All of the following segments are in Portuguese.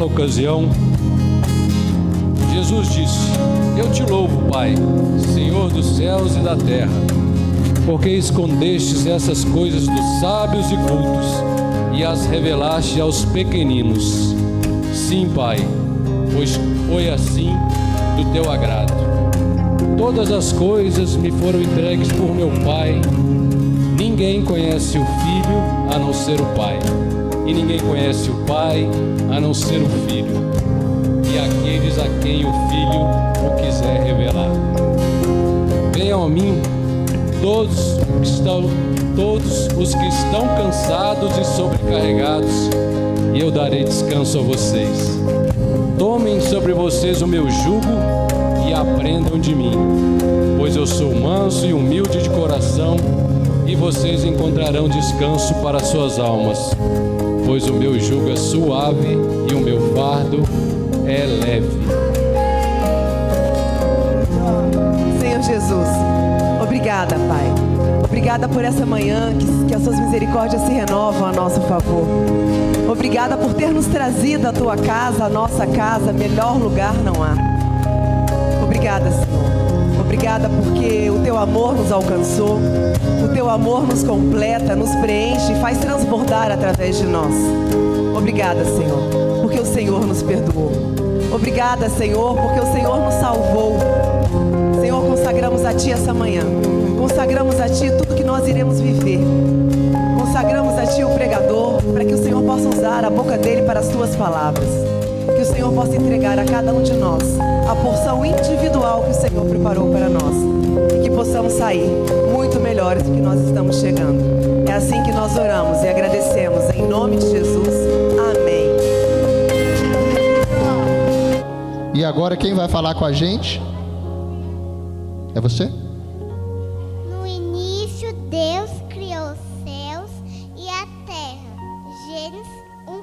naquela ocasião, Jesus disse: Eu te louvo, Pai, Senhor dos céus e da terra, porque escondestes essas coisas dos sábios e cultos e as revelaste aos pequeninos. Sim, Pai, pois foi assim do teu agrado. Todas as coisas me foram entregues por meu Pai. Ninguém conhece o Filho a não ser o Pai, e ninguém conhece o Pai a não ser o Filho, e aqueles a quem o Filho o quiser revelar. Venham a mim todos os que estão cansados e sobrecarregados, e eu darei descanso a vocês. Tomem sobre vocês o meu jugo e aprendam de mim, pois eu sou manso e humilde de coração, e vocês encontrarão descanso para suas almas, pois o meu jugo é suave e o meu fardo é leve. Senhor Jesus, obrigada, Pai. Obrigada por essa manhã, que as suas misericórdias se renovam a nosso favor. Obrigada por ter nos trazido à tua casa, a nossa casa, melhor lugar não há. Obrigada, Senhor. Obrigada porque o teu amor nos alcançou, o teu amor nos completa, nos preenche e faz transbordar através de nós. Obrigada, Senhor, porque o Senhor nos perdoou. Obrigada, Senhor, porque o Senhor nos salvou. Senhor, consagramos a Ti essa manhã. Consagramos a Ti tudo que nós iremos viver. Consagramos a Ti o pregador, para que o Senhor possa usar a boca dele para as Tuas palavras. Que o Senhor possa entregar a cada um de nós a porção individual que o Senhor preparou para nós. E que possamos sair muito melhores do que nós estamos chegando. É assim que nós oramos e agradecemos. Em nome de Jesus. Amém. E agora quem vai falar com a gente? É você? No início, Deus criou os céus e a terra. Gênesis 1:1.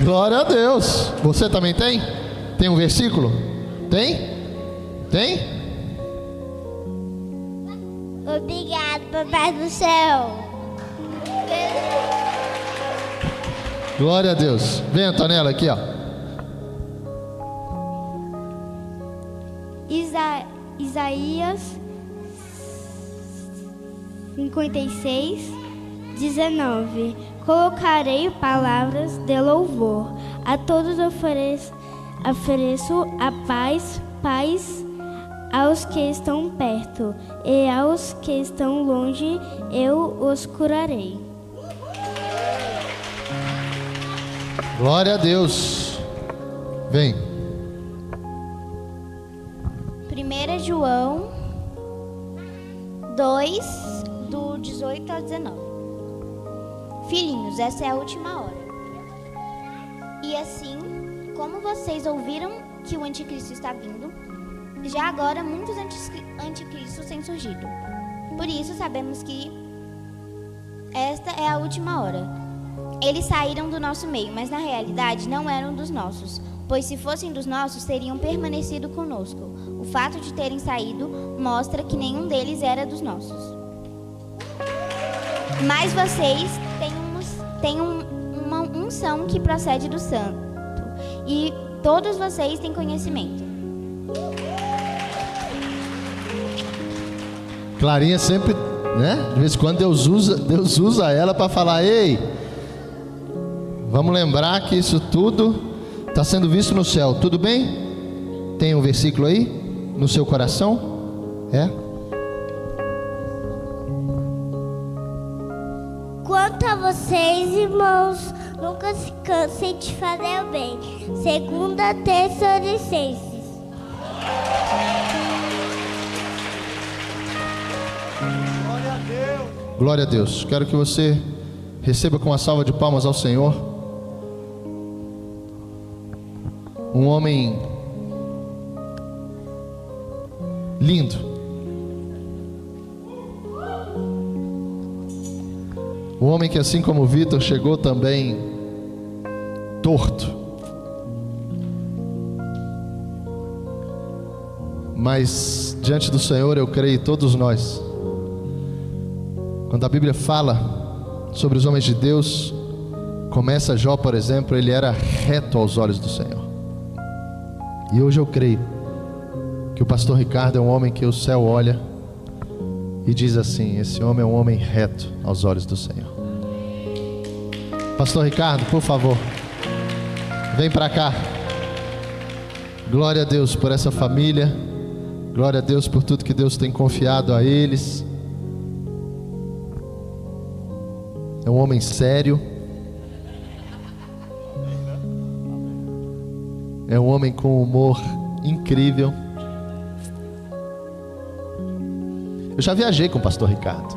Glória a Deus. Você também tem? Tem um versículo? Tem? Tem? Obrigado, Papai do céu. Glória a Deus. Vem, Antonella, aqui, ó. Isaías 56:19. Colocarei palavras de louvor. A todos ofereço a paz aos que estão perto, e aos que estão longe eu os curarei. Glória a Deus. Vem. 1 João 2, do 18 ao 19. Filhinhos, essa é a última hora. E assim, como vocês ouviram que o anticristo está vindo, já agora muitos anticristos têm surgido. Por isso sabemos que esta é a última hora. Eles saíram do nosso meio, mas na realidade não eram dos nossos, pois se fossem dos nossos, teriam permanecido conosco. O fato de terem saído mostra que nenhum deles era dos nossos. Mas vocês têm uma unção que procede do Santo, e todos vocês têm conhecimento. Clarinha sempre, né? De vez em quando Deus usa ela para falar: ei, vamos lembrar que isso tudo está sendo visto no céu. Tudo bem? Tem um versículo aí no seu coração? É? Quanto a vocês, irmãos, nunca se cansem de fazer o bem. 2 Tessalonicenses. Glória a Deus. Quero que você receba com uma salva de palmas ao Senhor. Um homem lindo. Um homem que, assim como o Vitor, chegou também torto. Mas diante do Senhor, eu creio, todos nós, quando a Bíblia fala sobre os homens de Deus. Começa Jó, por exemplo, ele era reto aos olhos do Senhor. E hoje eu creio que o pastor Ricardo é um homem que o céu olha e diz assim: esse homem é um homem reto aos olhos do Senhor. Pastor Ricardo, por favor, vem para cá. Glória a Deus por essa família. Glória a Deus por tudo que Deus tem confiado a eles. É um homem sério. É um homem com humor incrível. Eu já viajei com o pastor Ricardo.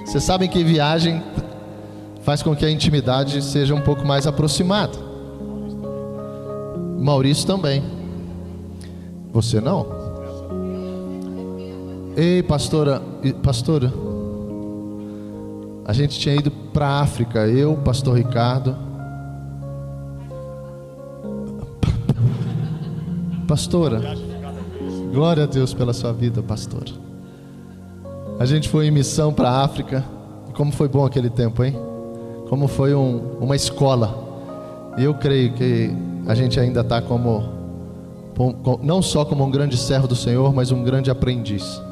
Vocês sabem que viagem faz com que a intimidade seja um pouco mais aproximada. Maurício também. Você não? Ei, pastora, a gente tinha ido para a África, eu, pastor Ricardo. Pastora, glória a Deus pela sua vida, pastora. A gente foi em missão para a África. Como foi bom aquele tempo, hein? Como foi uma escola. E eu creio que a gente ainda está não só como um grande servo do Senhor, mas um grande aprendiz.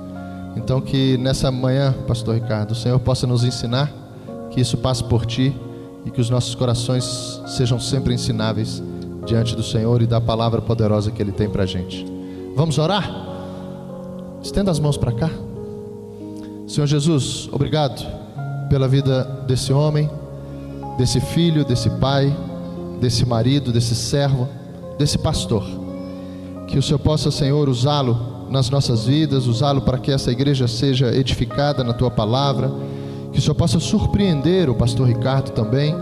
Então que nessa manhã, pastor Ricardo, o Senhor possa nos ensinar, que isso passe por ti e que os nossos corações sejam sempre ensináveis diante do Senhor e da palavra poderosa que Ele tem para a gente. Vamos orar? Estenda as mãos para cá. Senhor Jesus, obrigado pela vida desse homem, desse filho, desse pai, desse marido, desse servo, desse pastor. Que o Senhor possa, Senhor, usá-lo nas nossas vidas, usá-lo para que essa igreja seja edificada na Tua palavra. Que o Senhor possa surpreender o pastor Ricardo também.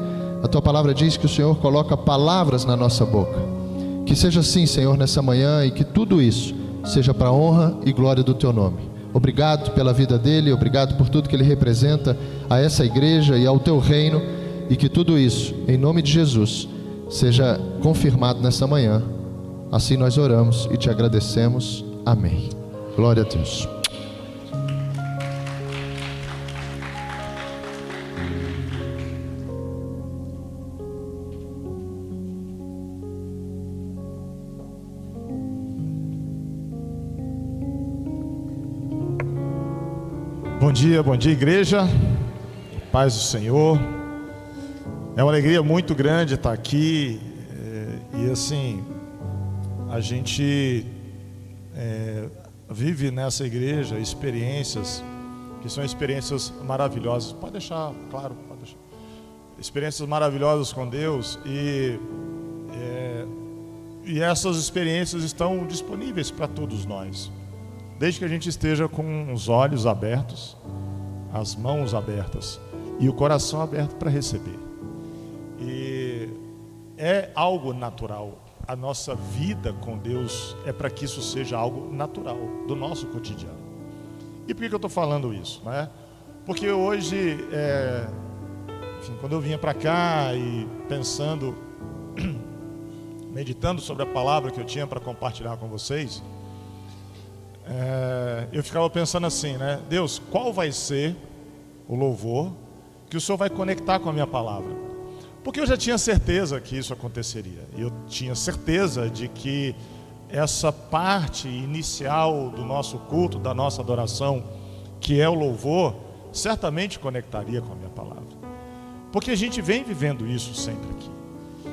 A Tua palavra diz que o Senhor coloca palavras na nossa boca. Que seja assim, Senhor, nessa manhã, e que tudo isso seja para a honra e glória do Teu nome. Obrigado pela vida dele, obrigado por tudo que ele representa a essa igreja e ao Teu reino. E que tudo isso, em nome de Jesus, seja confirmado nessa manhã. Assim nós oramos e Te agradecemos. Amém. Glória a Deus. Bom dia igreja, paz do Senhor. É uma alegria muito grande estar aqui e assim, a gente vive nessa igreja experiências que são experiências maravilhosas. Pode deixar, claro, pode deixar. Experiências maravilhosas com Deus e essas experiências estão disponíveis para todos nós. Desde que a gente esteja com os olhos abertos, as mãos abertas e o coração aberto para receber. E é algo natural. A nossa vida com Deus é para que isso seja algo natural do nosso cotidiano. E por que eu estou falando isso, né? Porque hoje, enfim, quando eu vinha para cá e pensando, meditando sobre a palavra que eu tinha para compartilhar com vocês, eu ficava pensando assim, né? Deus, qual vai ser o louvor que o Senhor vai conectar com a minha palavra? Porque eu já tinha certeza que isso aconteceria. Eu tinha certeza de que essa parte inicial do nosso culto, da nossa adoração, que é o louvor, certamente conectaria com a minha palavra. Porque a gente vem vivendo isso sempre aqui.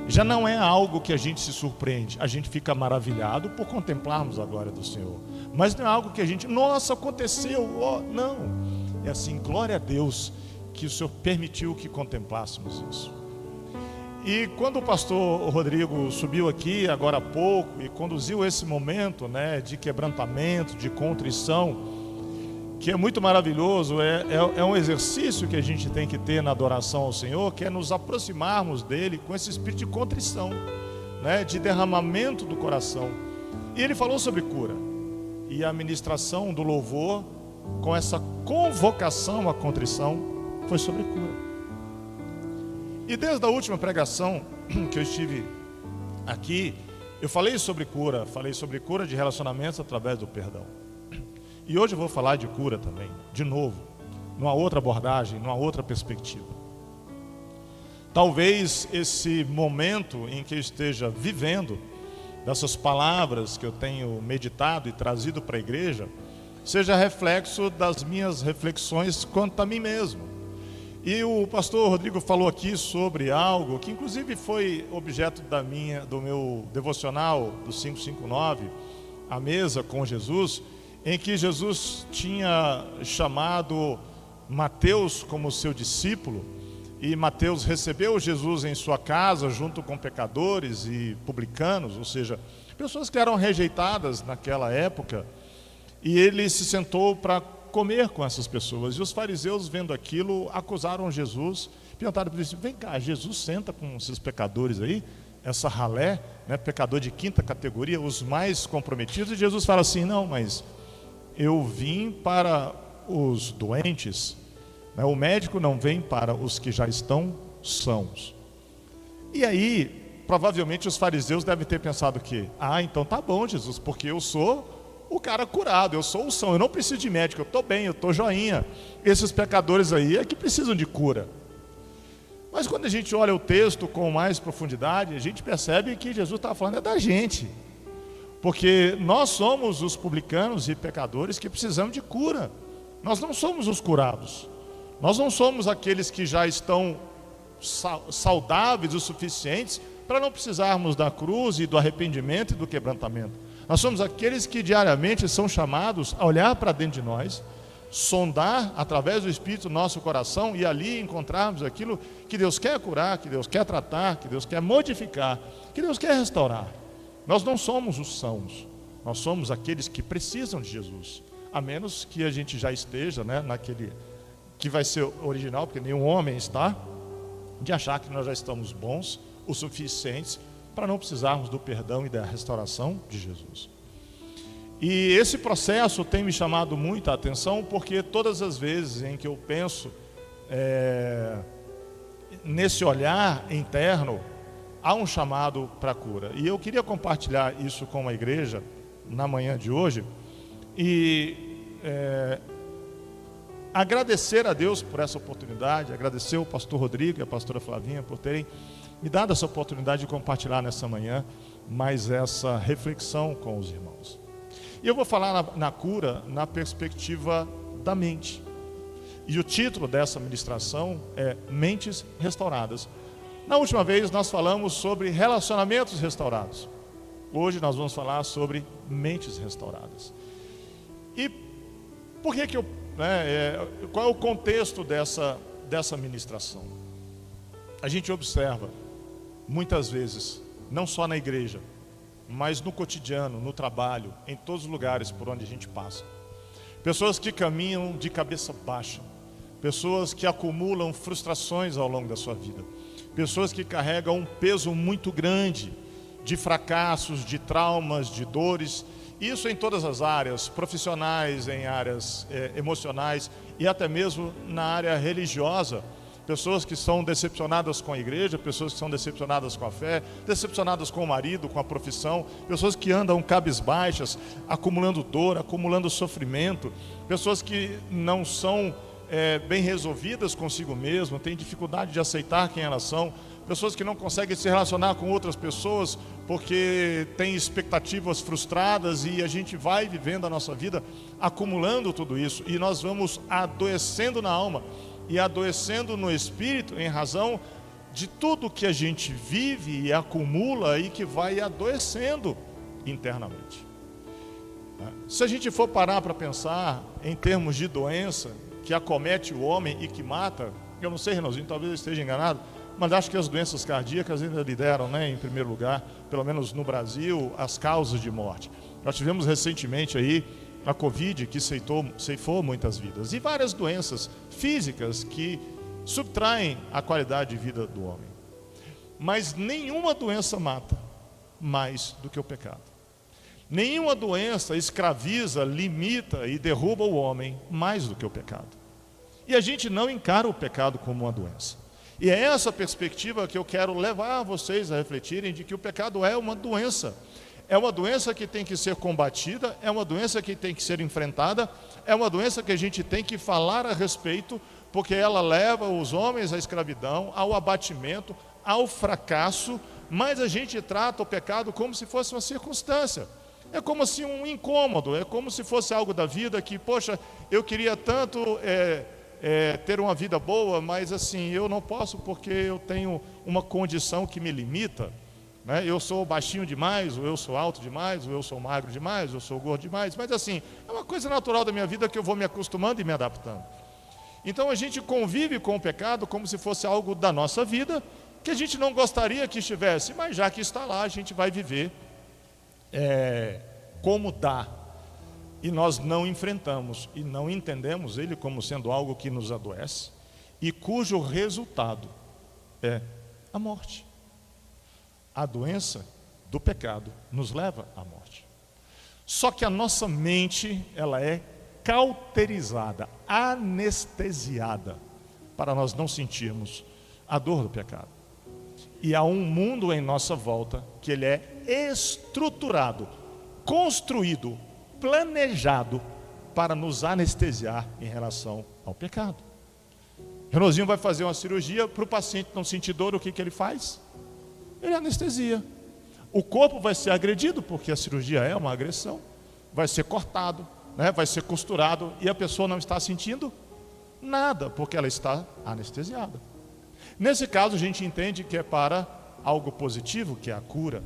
Já não é algo que a gente se surpreende, a gente fica maravilhado por contemplarmos a glória do Senhor. Mas não é algo que a gente, nossa, aconteceu, oh, não. É assim, glória a Deus que o Senhor permitiu que contemplássemos isso. E quando o pastor Rodrigo subiu aqui agora há pouco e conduziu esse momento, né, de quebrantamento, de contrição, que é muito maravilhoso, é um exercício que a gente tem que ter na adoração ao Senhor, que é nos aproximarmos dele com esse espírito de contrição, né, de derramamento do coração. E ele falou sobre cura. E a ministração do louvor, com essa convocação à contrição, foi sobre cura. E desde a última pregação que eu estive aqui, eu falei sobre cura de relacionamentos através do perdão. E hoje eu vou falar de cura também, de novo, numa outra abordagem, numa outra perspectiva. Talvez esse momento em que eu esteja vivendo, dessas palavras que eu tenho meditado e trazido para a igreja, seja reflexo das minhas reflexões quanto a mim mesmo. E o pastor Rodrigo falou aqui sobre algo que inclusive foi objeto do meu devocional do 559, A Mesa com Jesus, em que Jesus tinha chamado Mateus como seu discípulo, e Mateus recebeu Jesus em sua casa junto com pecadores e publicanos, ou seja, pessoas que eram rejeitadas naquela época, e ele se sentou para comer com essas pessoas. E os fariseus, vendo aquilo, acusaram Jesus, perguntaram para ele: vem cá, Jesus senta com esses pecadores aí, essa ralé, né, pecador de quinta categoria, os mais comprometidos. E Jesus fala assim: não, mas eu vim para os doentes, né? O médico não vem para os que já estão sãos. E aí, provavelmente os fariseus devem ter pensado que: então tá bom, Jesus, porque eu sou o cara curado, eu sou o são, eu não preciso de médico, eu estou bem, eu estou joinha. Esses pecadores aí é que precisam de cura. Mas quando a gente olha o texto com mais profundidade, a gente percebe que Jesus estava falando da gente, porque nós somos os publicanos e pecadores que precisamos de cura. Nós não somos os curados, nós não somos aqueles que já estão saudáveis o suficientes para não precisarmos da cruz e do arrependimento e do quebrantamento. Nós somos aqueles que diariamente são chamados a olhar para dentro de nós, sondar através do Espírito nosso coração e ali encontrarmos aquilo que Deus quer curar, que Deus quer tratar, que Deus quer modificar, que Deus quer restaurar. Nós não somos os sãos, nós somos aqueles que precisam de Jesus, a menos que a gente já esteja, né, naquele que vai ser original, porque nenhum homem está, de achar que nós já estamos bons o suficientes para não precisarmos do perdão e da restauração de Jesus. E esse processo tem me chamado muito a atenção, porque todas as vezes em que eu penso nesse olhar interno, há um chamado para a cura. E eu queria compartilhar isso com a igreja na manhã de hoje e agradecer a Deus por essa oportunidade, agradecer ao pastor Rodrigo e a pastora Flavinha por terem me dado essa oportunidade de compartilhar nessa manhã mais essa reflexão com os irmãos. E eu vou falar na cura na perspectiva da mente. E o título dessa ministração é Mentes Restauradas. Na última vez nós falamos sobre relacionamentos restaurados. Hoje nós vamos falar sobre mentes restauradas. E por que eu... qual é o contexto dessa ministração? A gente observa muitas vezes, não só na igreja, mas no cotidiano, no trabalho, em todos os lugares por onde a gente passa, pessoas que caminham de cabeça baixa, pessoas que acumulam frustrações ao longo da sua vida, pessoas que carregam um peso muito grande de fracassos, de traumas, de dores, isso em todas as áreas, profissionais, em áreas emocionais e até mesmo na área religiosa. Pessoas que são decepcionadas com a igreja, pessoas que são decepcionadas com a fé, decepcionadas com o marido, com a profissão, pessoas que andam cabisbaixas, acumulando dor, acumulando sofrimento, pessoas que não são bem resolvidas consigo mesmas, têm dificuldade de aceitar quem elas são, pessoas que não conseguem se relacionar com outras pessoas porque têm expectativas frustradas, e a gente vai vivendo a nossa vida acumulando tudo isso, e nós vamos adoecendo na alma e adoecendo no espírito em razão de tudo que a gente vive e acumula e que vai adoecendo internamente. Se a gente for parar para pensar em termos de doença que acomete o homem e que mata, eu não sei, Renalzinho, talvez eu esteja enganado, mas acho que as doenças cardíacas ainda lideram, em primeiro lugar, pelo menos no Brasil, as causas de morte. Nós tivemos recentemente aí a Covid, que ceifou muitas vidas, e várias doenças físicas que subtraem a qualidade de vida do homem. Mas nenhuma doença mata mais do que o pecado. Nenhuma doença escraviza, limita e derruba o homem mais do que o pecado. E a gente não encara o pecado como uma doença. E é essa perspectiva que eu quero levar vocês a refletirem, de que o pecado é uma doença. É uma doença que tem que ser combatida, é uma doença que tem que ser enfrentada, é uma doença que a gente tem que falar a respeito, porque ela leva os homens à escravidão, ao abatimento, ao fracasso, mas a gente trata o pecado como se fosse uma circunstância. É como se um incômodo, é como se fosse algo da vida que, poxa, eu queria tanto ter uma vida boa, mas assim, eu não posso porque eu tenho uma condição que me limita. Eu sou baixinho demais, ou eu sou alto demais, ou eu sou magro demais, ou eu sou gordo demais, mas assim, é uma coisa natural da minha vida que eu vou me acostumando e me adaptando. Então a gente convive com o pecado como se fosse algo da nossa vida, que a gente não gostaria que estivesse, mas já que está lá, a gente vai viver como dá. E nós não enfrentamos e não entendemos ele como sendo algo que nos adoece e cujo resultado é a morte. A doença do pecado nos leva à morte. Só que a nossa mente, ela é cauterizada, anestesiada, para nós não sentirmos a dor do pecado. E há um mundo em nossa volta que ele é estruturado, construído, planejado para nos anestesiar em relação ao pecado. Renozinho vai fazer uma cirurgia para o paciente não sentir dor, o que ele faz? Ele anestesia. O corpo vai ser agredido, porque a cirurgia é uma agressão, vai ser cortado, vai ser costurado, e a pessoa não está sentindo nada, porque ela está anestesiada. Nesse caso, a gente entende que é para algo positivo, que é a cura.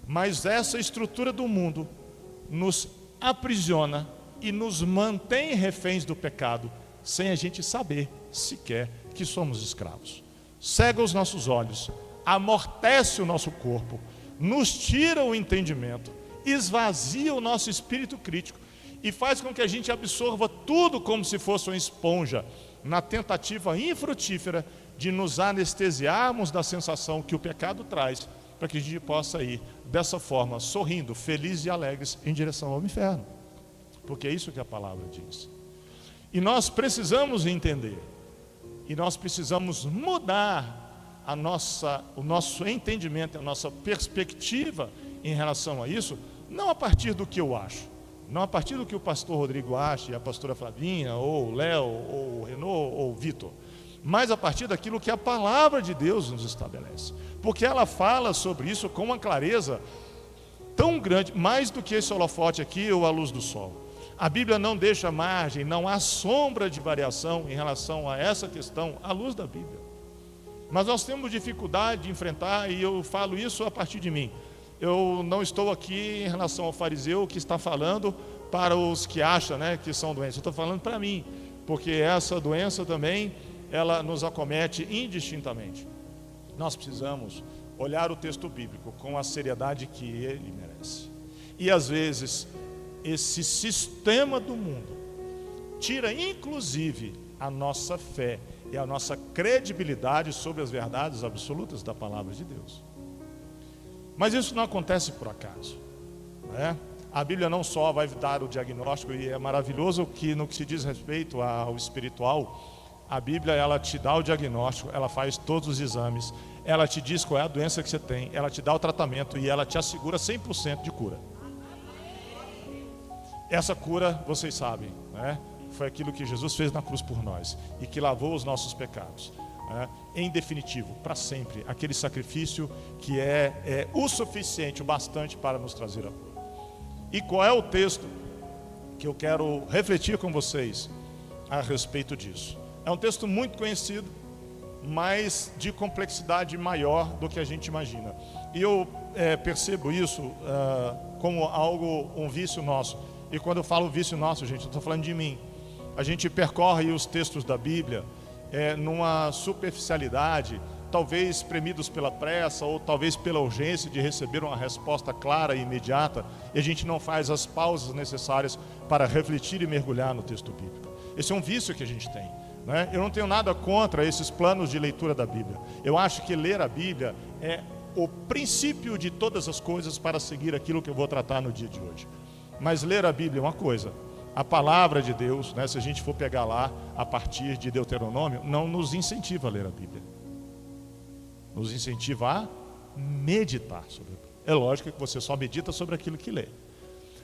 Mas essa estrutura do mundo nos aprisiona e nos mantém reféns do pecado, sem a gente saber sequer que somos escravos. Cega os nossos olhos, amortece o nosso corpo, nos tira o entendimento, esvazia o nosso espírito crítico e faz com que a gente absorva tudo como se fosse uma esponja, na tentativa infrutífera de nos anestesiarmos da sensação que o pecado traz, para que a gente possa ir dessa forma, sorrindo, felizes e alegres, em direção ao inferno. Porque é isso que a palavra diz. E nós precisamos entender, e nós precisamos mudar o nosso entendimento, a nossa perspectiva em relação a isso, não a partir do que eu acho, não a partir do que o pastor Rodrigo acha, e a pastora Flavinha, ou o Léo, ou o Renault, ou o Vitor, mas a partir daquilo que a palavra de Deus nos estabelece. Porque ela fala sobre isso com uma clareza tão grande, mais do que esse holofote aqui ou a luz do sol. A Bíblia não deixa margem, não há sombra de variação em relação a essa questão, à luz da Bíblia. Mas nós temos dificuldade de enfrentar, e eu falo isso a partir de mim. Eu não estou aqui em relação ao fariseu que está falando para os que acham que são doentes. Eu estou falando para mim, porque essa doença também, ela nos acomete indistintamente. Nós precisamos olhar o texto bíblico com a seriedade que ele merece. E às vezes, esse sistema do mundo tira inclusive a nossa fé e a nossa credibilidade sobre as verdades absolutas da palavra de Deus. Mas isso não acontece por acaso, A Bíblia não só vai dar o diagnóstico, e é maravilhoso que no que se diz respeito ao espiritual, a Bíblia, ela te dá o diagnóstico, ela faz todos os exames, ela te diz qual é a doença que você tem, ela te dá o tratamento e ela te assegura 100% de cura. Essa cura, vocês sabem, foi aquilo que Jesus fez na cruz por nós e que lavou os nossos pecados. Em definitivo, para sempre, aquele sacrifício que é o suficiente, o bastante para nos trazer a cura. E qual é o texto que eu quero refletir com vocês a respeito disso? É um texto muito conhecido, mas de complexidade maior do que a gente imagina. E eu percebo isso como algo, um vício nosso. E quando eu falo vício nosso, gente, eu estou falando de mim. A gente percorre os textos da Bíblia numa superficialidade, talvez premidos pela pressa ou talvez pela urgência de receber uma resposta clara e imediata, e a gente não faz as pausas necessárias para refletir e mergulhar no texto bíblico. Esse é um vício que a gente tem. Eu não tenho nada contra esses planos de leitura da Bíblia. Eu acho que ler a Bíblia é o princípio de todas as coisas para seguir aquilo que eu vou tratar no dia de hoje. Mas ler a Bíblia é uma coisa. A palavra de Deus, se a gente for pegar lá a partir de Deuteronômio, não nos incentiva a ler a Bíblia. Nos incentiva a meditar sobre a Bíblia. É lógico que você só medita sobre aquilo que lê.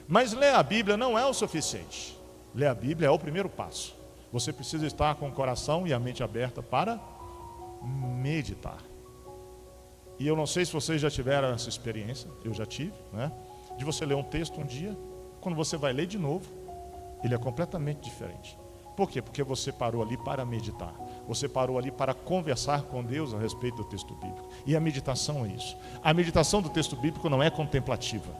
Mas ler a Bíblia não é o suficiente. Ler a Bíblia é o primeiro passo. Você precisa estar com o coração e a mente aberta para meditar. E eu não sei se vocês já tiveram essa experiência, eu já tive, né? De você ler um texto um dia, quando você vai ler de novo, ele é completamente diferente. Por quê? Porque você parou ali para meditar. Você parou ali para conversar com Deus a respeito do texto bíblico. E a meditação é isso. A meditação do texto bíblico não é contemplativa.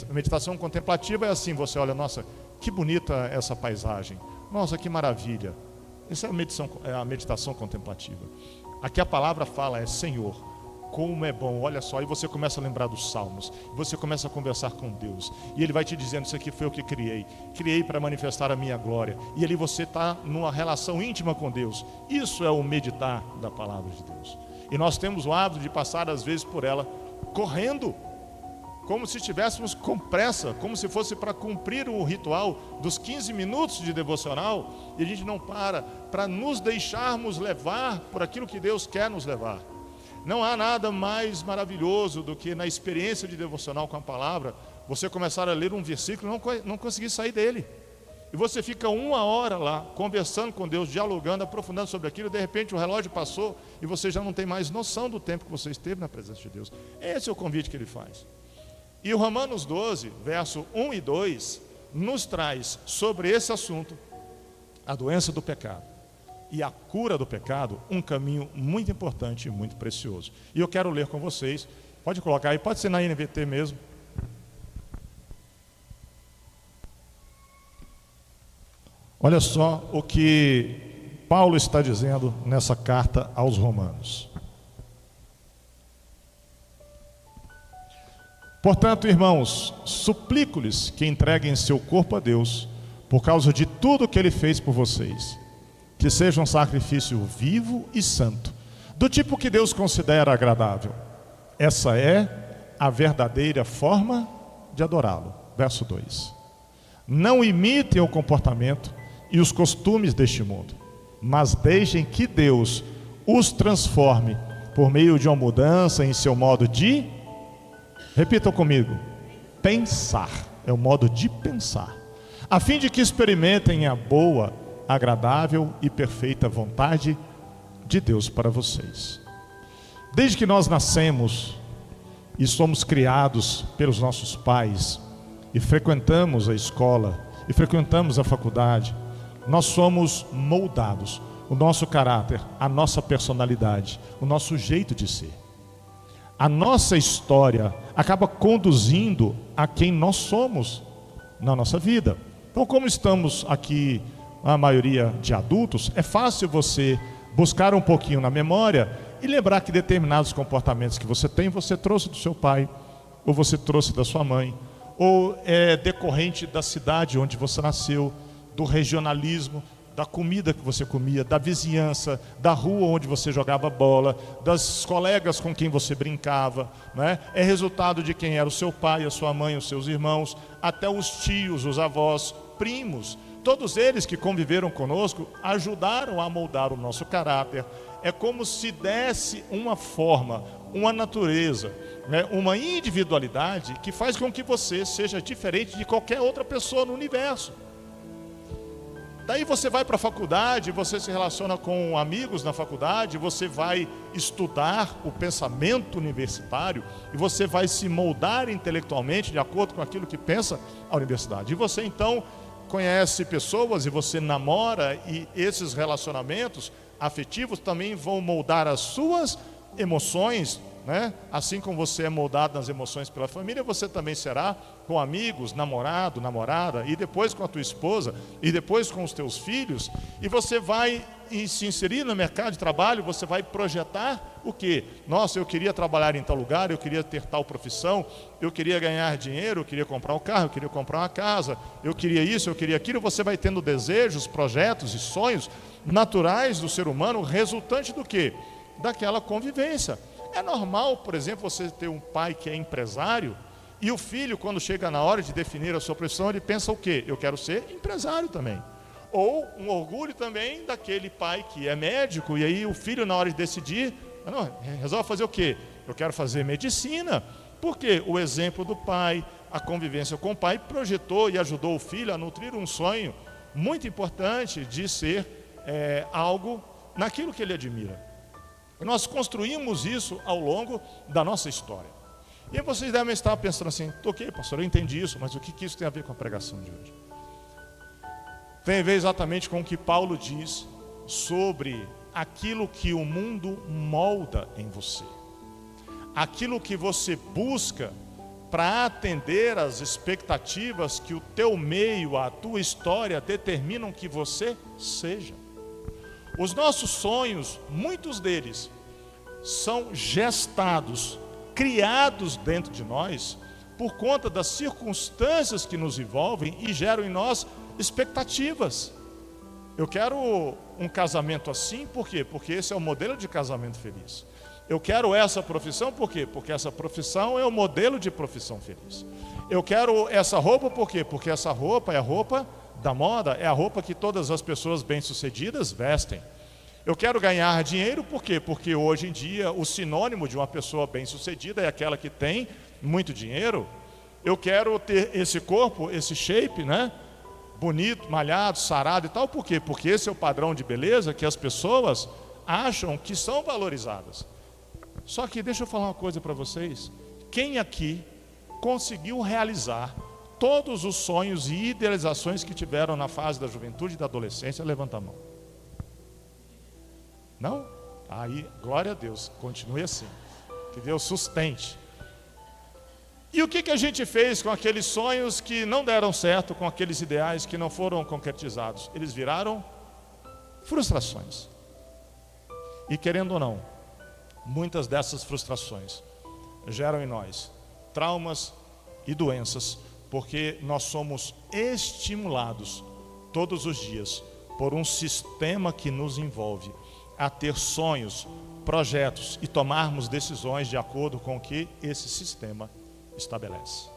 A meditação contemplativa é assim, você olha, nossa, que bonita essa paisagem. Nossa, que maravilha. Essa é a meditação contemplativa. Aqui a palavra fala é Senhor, como é bom, olha só, e você começa a lembrar dos salmos, você começa a conversar com Deus, e Ele vai te dizendo, isso aqui foi o que criei para manifestar a minha glória, e ali você está numa relação íntima com Deus. Isso é o meditar da palavra de Deus. E nós temos o hábito de passar às vezes por ela correndo, como se estivéssemos com pressa, como se fosse para cumprir o ritual dos 15 minutos de devocional, e a gente não para nos deixarmos levar por aquilo que Deus quer nos levar. Não há nada mais maravilhoso do que na experiência de devocional com a palavra, você começar a ler um versículo e não conseguir sair dele. E você fica 1 hora lá, conversando com Deus, dialogando, aprofundando sobre aquilo, e de repente o relógio passou e você já não tem mais noção do tempo que você esteve na presença de Deus. Esse é o convite que ele faz. E o Romanos 12, verso 1 e 2, nos traz sobre esse assunto, a doença do pecado e a cura do pecado, um caminho muito importante e muito precioso. E eu quero ler com vocês, pode colocar aí, pode ser na NVT mesmo. Olha só o que Paulo está dizendo nessa carta aos Romanos. Portanto, irmãos, suplico-lhes que entreguem seu corpo a Deus, por causa de tudo que Ele fez por vocês, que seja um sacrifício vivo e santo, do tipo que Deus considera agradável. Essa é a verdadeira forma de adorá-lo. Verso 2. Não imitem o comportamento e os costumes deste mundo, mas deixem que Deus os transforme por meio de uma mudança em seu modo de, repitam comigo, pensar. É o modo de pensar, a fim de que experimentem a boa, agradável e perfeita vontade de Deus para vocês. Desde que nós nascemos e somos criados pelos nossos pais e frequentamos a escola e frequentamos a faculdade, nós somos moldados, o nosso caráter, a nossa personalidade, o nosso jeito de ser. A nossa história acaba conduzindo a quem nós somos na nossa vida. Então, como estamos aqui a maioria de adultos, é fácil você buscar um pouquinho na memória e lembrar que determinados comportamentos que você tem, você trouxe do seu pai, ou você trouxe da sua mãe, ou é decorrente da cidade onde você nasceu, do regionalismo, da comida que você comia, da vizinhança, da rua onde você jogava bola, das colegas com quem você brincava, né? É resultado de quem era o seu pai, a sua mãe, os seus irmãos, até os tios, os avós, primos. Todos eles que conviveram conosco ajudaram a moldar o nosso caráter. É como se desse uma forma, uma natureza, né? Uma individualidade que faz com que você seja diferente de qualquer outra pessoa no universo. Daí você vai para a faculdade, você se relaciona com amigos na faculdade, você vai estudar o pensamento universitário e você vai se moldar intelectualmente de acordo com aquilo que pensa a universidade. E você então conhece pessoas e você namora, e esses relacionamentos afetivos também vão moldar as suas emoções, né? Assim como você é moldado nas emoções pela família, você também será com amigos, namorado, namorada, e depois com a tua esposa, e depois com os teus filhos, e você vai se inserir no mercado de trabalho, você vai projetar o quê? Nossa, eu queria trabalhar em tal lugar, eu queria ter tal profissão, eu queria ganhar dinheiro, eu queria comprar um carro, eu queria comprar uma casa, eu queria isso, eu queria aquilo. Você vai tendo desejos, projetos e sonhos naturais do ser humano, resultante do quê? Daquela convivência. É normal, por exemplo, você ter um pai que é empresário e o filho, quando chega na hora de definir a sua profissão, ele pensa o quê? Eu quero ser empresário também. Ou um orgulho também daquele pai que é médico, e aí o filho, na hora de decidir, resolve fazer o quê? Eu quero fazer medicina, Porque o exemplo do pai, a convivência com o pai, projetou e ajudou o filho a nutrir um sonho muito importante de ser algo naquilo que ele admira. E nós construímos isso ao longo da nossa história. E aí vocês devem estar pensando assim, ok, pastor, eu entendi isso, mas o que isso tem a ver com a pregação de hoje? Tem a ver exatamente com o que Paulo diz sobre aquilo que o mundo molda em você. Aquilo que você busca para atender às expectativas que o teu meio, a tua história determinam que você seja. Os nossos sonhos, muitos deles, são gestados, criados dentro de nós, por conta das circunstâncias que nos envolvem e geram em nós expectativas. Eu quero um casamento assim, por quê? Porque esse é o modelo de casamento feliz. Eu quero essa profissão, por quê? Porque essa profissão é o modelo de profissão feliz. Eu quero essa roupa, por quê? Porque essa roupa é a roupa da moda, é a roupa que todas as pessoas bem-sucedidas vestem. Eu quero ganhar dinheiro, por quê? Porque hoje em dia o sinônimo de uma pessoa bem-sucedida é aquela que tem muito dinheiro. Eu quero ter esse corpo, esse shape, né? Bonito, malhado, sarado e tal, por quê? Porque esse é o padrão de beleza que as pessoas acham que são valorizadas. Só que deixa eu falar uma coisa para vocês. Quem aqui conseguiu realizar todos os sonhos e idealizações que tiveram na fase da juventude e da adolescência? Levanta a mão. Não? Aí, glória a Deus, continue assim. Que Deus sustente. E o que a gente fez com aqueles sonhos que não deram certo, com aqueles ideais que não foram concretizados? Eles viraram frustrações. E querendo ou não, muitas dessas frustrações geram em nós traumas e doenças, porque nós somos estimulados todos os dias por um sistema que nos envolve a ter sonhos, projetos e tomarmos decisões de acordo com o que esse sistema estabelece.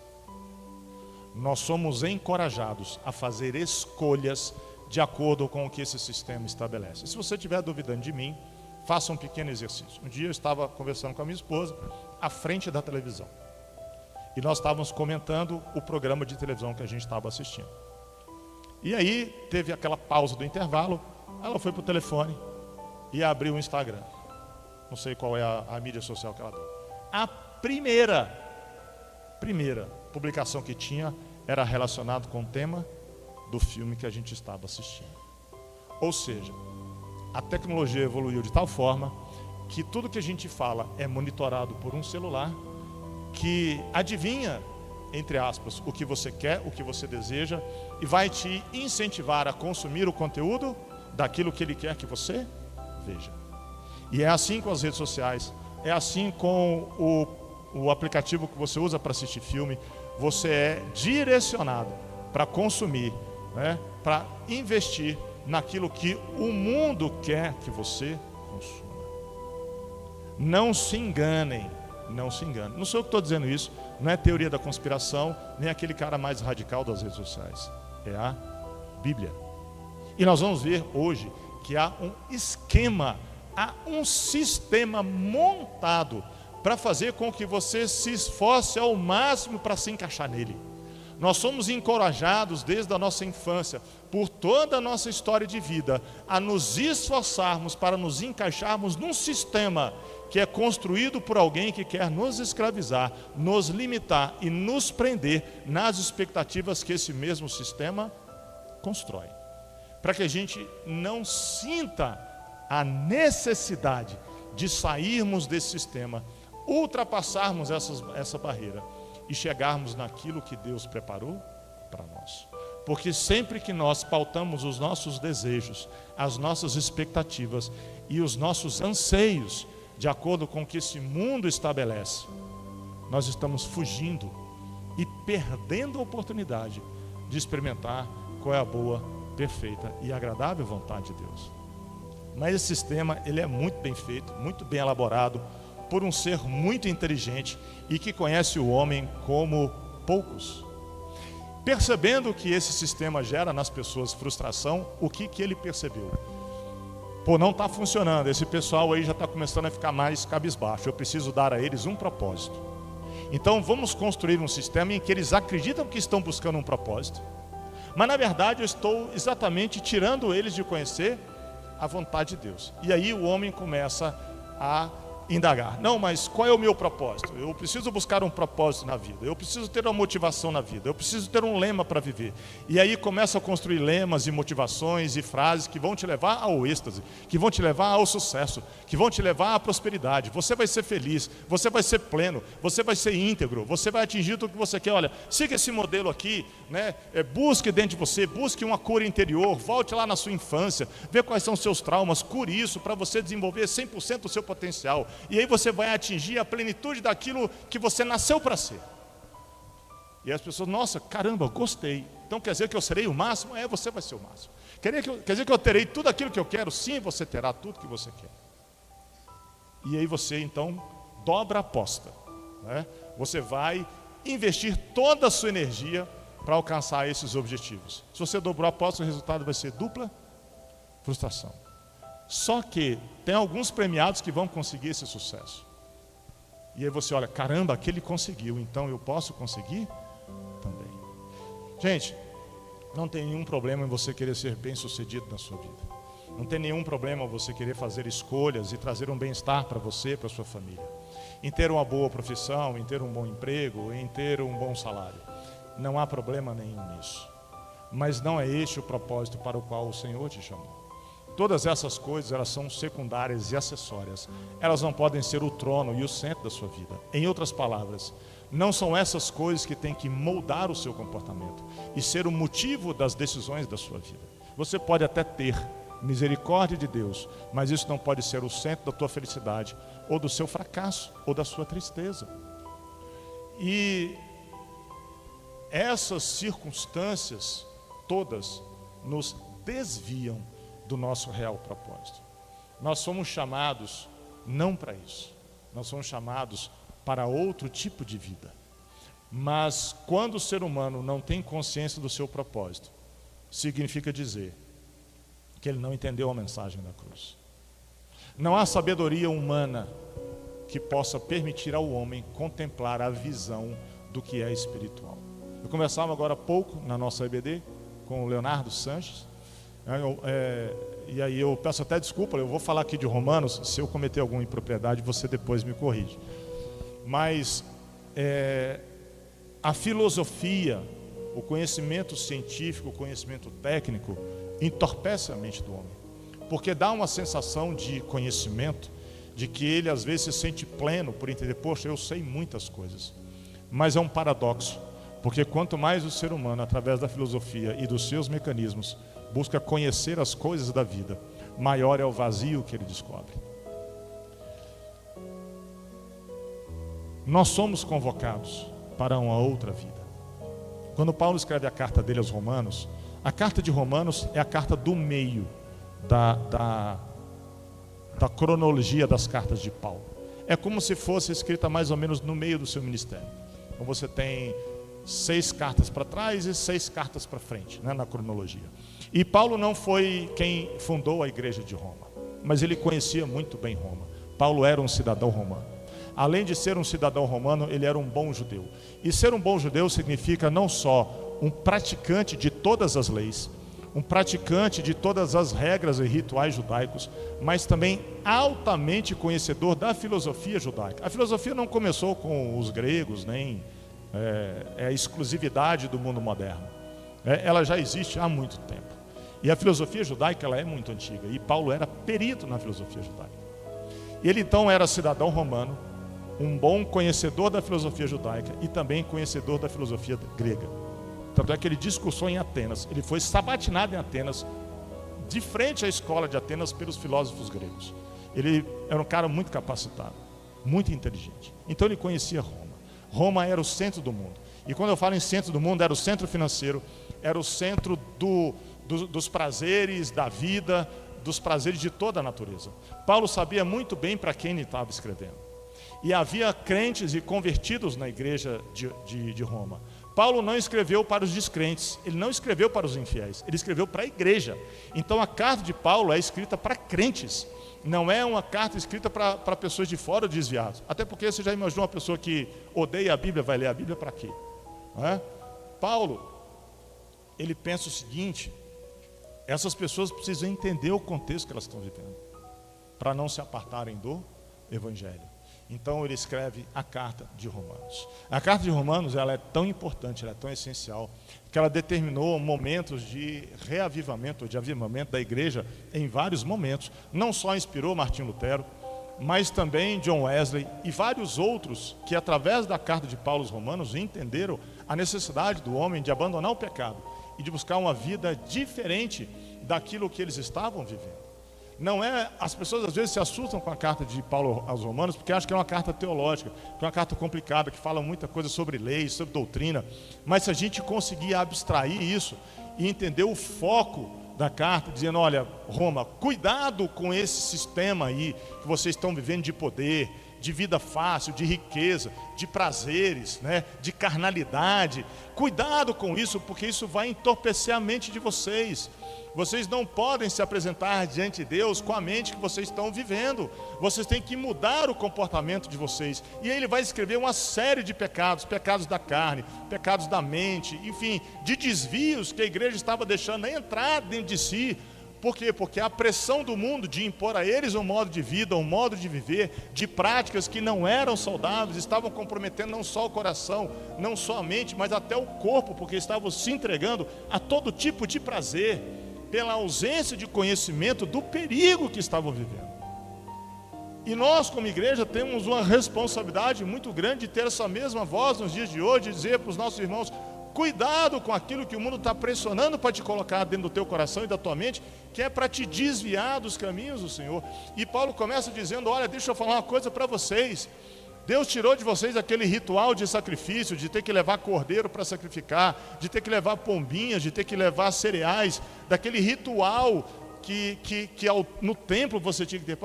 Nós somos encorajados a fazer escolhas de acordo com o que esse sistema estabelece. Se você estiver duvidando de mim, faça um pequeno exercício. Um dia eu estava conversando com a minha esposa à frente da televisão. E nós estávamos comentando o programa de televisão que a gente estava assistindo. E aí teve aquela pausa do intervalo, ela foi para o telefone e abriu o Instagram. Não sei qual é a mídia social que ela deu. A primeira publicação que tinha era relacionada com o tema do filme que a gente estava assistindo. Ou seja, a tecnologia evoluiu de tal forma que tudo que a gente fala é monitorado por um celular que adivinha, entre aspas, o que você quer, o que você deseja e vai te incentivar a consumir o conteúdo daquilo que ele quer que você veja. E é assim com as redes sociais, é assim com o aplicativo que você usa para assistir filme. Você é direcionado para consumir, né, para investir naquilo que o mundo quer que você consuma. Não se enganem, não se enganem. Não sou eu que estou dizendo isso, não é teoria da conspiração, nem aquele cara mais radical das redes sociais. É a Bíblia. E nós vamos ver hoje que há um esquema, há um sistema montado para fazer com que você se esforce ao máximo para se encaixar nele. Nós somos encorajados desde a nossa infância, por toda a nossa história de vida, a nos esforçarmos para nos encaixarmos num sistema que é construído por alguém que quer nos escravizar, nos limitar e nos prender nas expectativas que esse mesmo sistema constrói. Para que a gente não sinta a necessidade de sairmos desse sistema, ultrapassarmos essa barreira e chegarmos naquilo que Deus preparou para nós. Porque sempre que nós pautamos os nossos desejos, as nossas expectativas e os nossos anseios de acordo com o que esse mundo estabelece, nós estamos fugindo e perdendo a oportunidade de experimentar qual é a boa, perfeita e agradável vontade de Deus. Mas esse sistema, ele é muito bem feito, muito bem elaborado, por um ser muito inteligente e que conhece o homem como poucos. Percebendo que esse sistema gera nas pessoas frustração, o que ele percebeu? Pô, não está funcionando, esse pessoal aí já está começando a ficar mais cabisbaixo, eu preciso dar a eles um propósito. Então vamos construir um sistema em que eles acreditam que estão buscando um propósito, mas na verdade eu estou exatamente tirando eles de conhecer a vontade de Deus. E aí o homem começa a indagar: não, mas qual é o meu propósito? Eu preciso buscar um propósito na vida, eu preciso ter uma motivação na vida, eu preciso ter um lema para viver. E aí começa a construir lemas e motivações e frases que vão te levar ao êxtase, que vão te levar ao sucesso, que vão te levar à prosperidade. Você vai ser feliz, você vai ser pleno, você vai ser íntegro, você vai atingir tudo que você quer. Olha, siga esse modelo aqui, né? Busque dentro de você, busque uma cura interior, volte lá na sua infância, vê quais são os seus traumas, cure isso para você desenvolver 100% do seu potencial. E aí você vai atingir a plenitude daquilo que você nasceu para ser. E as pessoas: nossa, caramba, gostei. Então quer dizer que eu serei o máximo? Você vai ser o máximo. Quer dizer que eu terei tudo aquilo que eu quero? Sim, você terá tudo que você quer. E aí você então dobra a aposta, né? Você vai investir toda a sua energia para alcançar esses objetivos. Se você dobrou a aposta, o resultado vai ser dupla frustração. Só que tem alguns premiados que vão conseguir esse sucesso. E aí você olha: caramba, aquele conseguiu, então eu posso conseguir também. Gente, não tem nenhum problema em você querer ser bem-sucedido na sua vida. Não tem nenhum problema você querer fazer escolhas e trazer um bem-estar para você e para a sua família. Em ter uma boa profissão, em ter um bom emprego, em ter um bom salário. Não há problema nenhum nisso. Mas não é este o propósito para o qual o Senhor te chamou. Todas essas coisas, elas são secundárias e acessórias. Elas não podem ser o trono e o centro da sua vida. Em outras palavras, não são essas coisas que têm que moldar o seu comportamento e ser o motivo das decisões da sua vida. Você pode até ter misericórdia de Deus, mas isso não pode ser o centro da tua felicidade, ou do seu fracasso, ou da sua tristeza. E essas circunstâncias todas nos desviam do nosso real propósito. Nós somos chamados não para isso. Nós somos chamados para outro tipo de vida. Mas quando o ser humano não tem consciência do seu propósito, significa dizer que ele não entendeu a mensagem da cruz. Não há sabedoria humana que possa permitir ao homem contemplar a visão do que é espiritual. Eu conversava agora há pouco na nossa EBD com o Leonardo Sanches, e aí eu peço até desculpa, eu vou falar aqui de Romanos, se eu cometer alguma impropriedade você depois me corrige. Mas a filosofia, o conhecimento científico, o conhecimento técnico entorpece a mente do homem, porque dá uma sensação de conhecimento, de que ele às vezes se sente pleno por entender: poxa, eu sei muitas coisas. Mas é um paradoxo, porque quanto mais o ser humano, através da filosofia e dos seus mecanismos, busca conhecer as coisas da vida, maior é o vazio que ele descobre. Nós somos convocados para uma outra vida. Quando Paulo escreve a carta dele aos Romanos, a carta de Romanos é a carta do meio da cronologia das cartas de Paulo. É como se fosse escrita mais ou menos no meio do seu ministério. Então você tem 6 cartas para trás e 6 cartas para frente, né, na cronologia. E Paulo não foi quem fundou a igreja de Roma, mas ele conhecia muito bem Roma. Paulo era um cidadão romano. Além de ser um cidadão romano, ele era um bom judeu. E ser um bom judeu significa não só um praticante de todas as leis, um praticante de todas as regras e rituais judaicos, mas também altamente conhecedor da filosofia judaica. A filosofia não começou com os gregos, nem é a exclusividade do mundo moderno. Ela já existe há muito tempo. E a filosofia judaica, ela é muito antiga. E Paulo era perito na filosofia judaica. Ele então era cidadão romano, um bom conhecedor da filosofia judaica e também conhecedor da filosofia grega. Tanto é que ele discursou em Atenas. Ele foi sabatinado em Atenas, de frente à escola de Atenas, pelos filósofos gregos. Ele era um cara muito capacitado, muito inteligente. Então ele conhecia Roma. Roma era o centro do mundo. E quando eu falo em centro do mundo, era o centro financeiro, era o centro dos prazeres da vida, dos prazeres de toda a natureza. Paulo sabia muito bem para quem ele estava escrevendo. E havia crentes e convertidos na igreja de Roma. Paulo não escreveu para os descrentes, ele não escreveu para os infiéis, ele escreveu para a igreja. Então a carta de Paulo é escrita para crentes, Não é uma carta escrita para pessoas de fora ou desviadas. Até porque você já imaginou uma pessoa que odeia a Bíblia, vai ler a Bíblia para quê? Não é? Paulo, ele pensa o seguinte: essas pessoas precisam entender o contexto que elas estão vivendo, para não se apartarem do Evangelho. Então ele escreve a carta de Romanos. A carta de Romanos, ela é tão importante, ela é tão essencial, que ela determinou momentos de reavivamento, de avivamento da igreja em vários momentos. Não só inspirou Martinho Lutero, mas também John Wesley e vários outros que, através da carta de Paulo aos Romanos, entenderam a necessidade do homem de abandonar o pecado e de buscar uma vida diferente daquilo que eles estavam vivendo. Não é, as pessoas às vezes se assustam com a carta de Paulo aos Romanos porque acham que é uma carta teológica, que é uma carta complicada, que fala muita coisa sobre leis, sobre doutrina. Mas se a gente conseguir abstrair isso e entender o foco da carta, dizendo: olha, Roma, cuidado com esse sistema aí que vocês estão vivendo de poder, de vida fácil, de riqueza, de prazeres, né, de carnalidade. Cuidado com isso, porque isso vai entorpecer a mente de vocês. Vocês não podem se apresentar diante de Deus com a mente que vocês estão vivendo. Vocês têm que mudar o comportamento de vocês. E aí ele vai escrever uma série de pecados: pecados da carne, pecados da mente, enfim, de desvios que a igreja estava deixando entrar dentro de si. Por quê? Porque a pressão do mundo de impor a eles um modo de vida, um modo de viver, de práticas que não eram saudáveis, estavam comprometendo não só o coração, não só a mente, mas até o corpo, porque estavam se entregando a todo tipo de prazer, pela ausência de conhecimento do perigo que estavam vivendo. E nós, como igreja, temos uma responsabilidade muito grande de ter essa mesma voz nos dias de hoje, de dizer para os nossos irmãos: cuidado com aquilo que o mundo está pressionando para te colocar dentro do teu coração e da tua mente, que é para te desviar dos caminhos do Senhor. E Paulo começa dizendo: olha, deixa eu falar uma coisa para vocês. Deus tirou de vocês aquele ritual de sacrifício, de ter que levar cordeiro para sacrificar, de ter que levar pombinhas, de ter que levar cereais, daquele ritual que no templo você tinha que ter,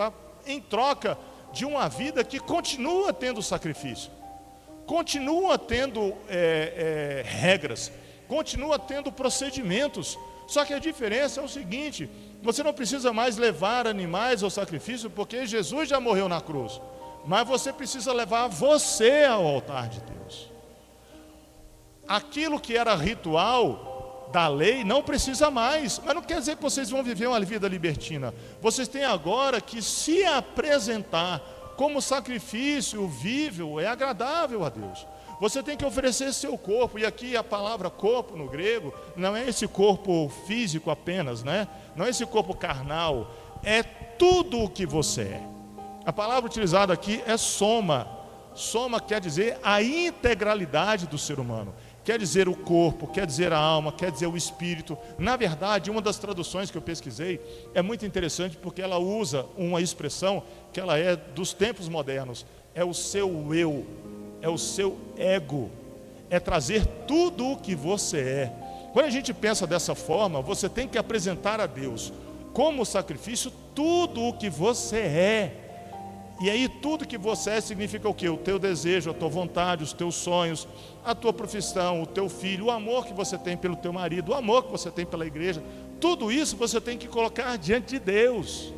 em troca de uma vida que continua tendo sacrifício, continua tendo regras, continua tendo procedimentos. Só que a diferença é o seguinte: você não precisa mais levar animais ao sacrifício, porque Jesus já morreu na cruz. Mas você precisa levar você ao altar de Deus. Aquilo que era ritual da lei não precisa mais. Mas não quer dizer que vocês vão viver uma vida libertina. Vocês têm agora que se apresentar como sacrifício vivo, é agradável a Deus. Você tem que oferecer seu corpo. E aqui a palavra corpo no grego não é esse corpo físico apenas, né? Não é esse corpo carnal. É tudo o que você é. A palavra utilizada aqui é soma. Soma quer dizer a integralidade do ser humano. Quer dizer o corpo, quer dizer a alma, quer dizer o espírito. Na verdade, uma das traduções que eu pesquisei é muito interessante, porque ela usa uma expressão que ela é dos tempos modernos. É o seu eu, é o seu ego, é trazer tudo o que você é. Quando a gente pensa dessa forma, você tem que apresentar a Deus como sacrifício tudo o que você é. E aí tudo que você é significa o quê? O teu desejo, a tua vontade, os teus sonhos, a tua profissão, o teu filho, o amor que você tem pelo teu marido, o amor que você tem pela igreja. Tudo isso você tem que colocar diante de Deus.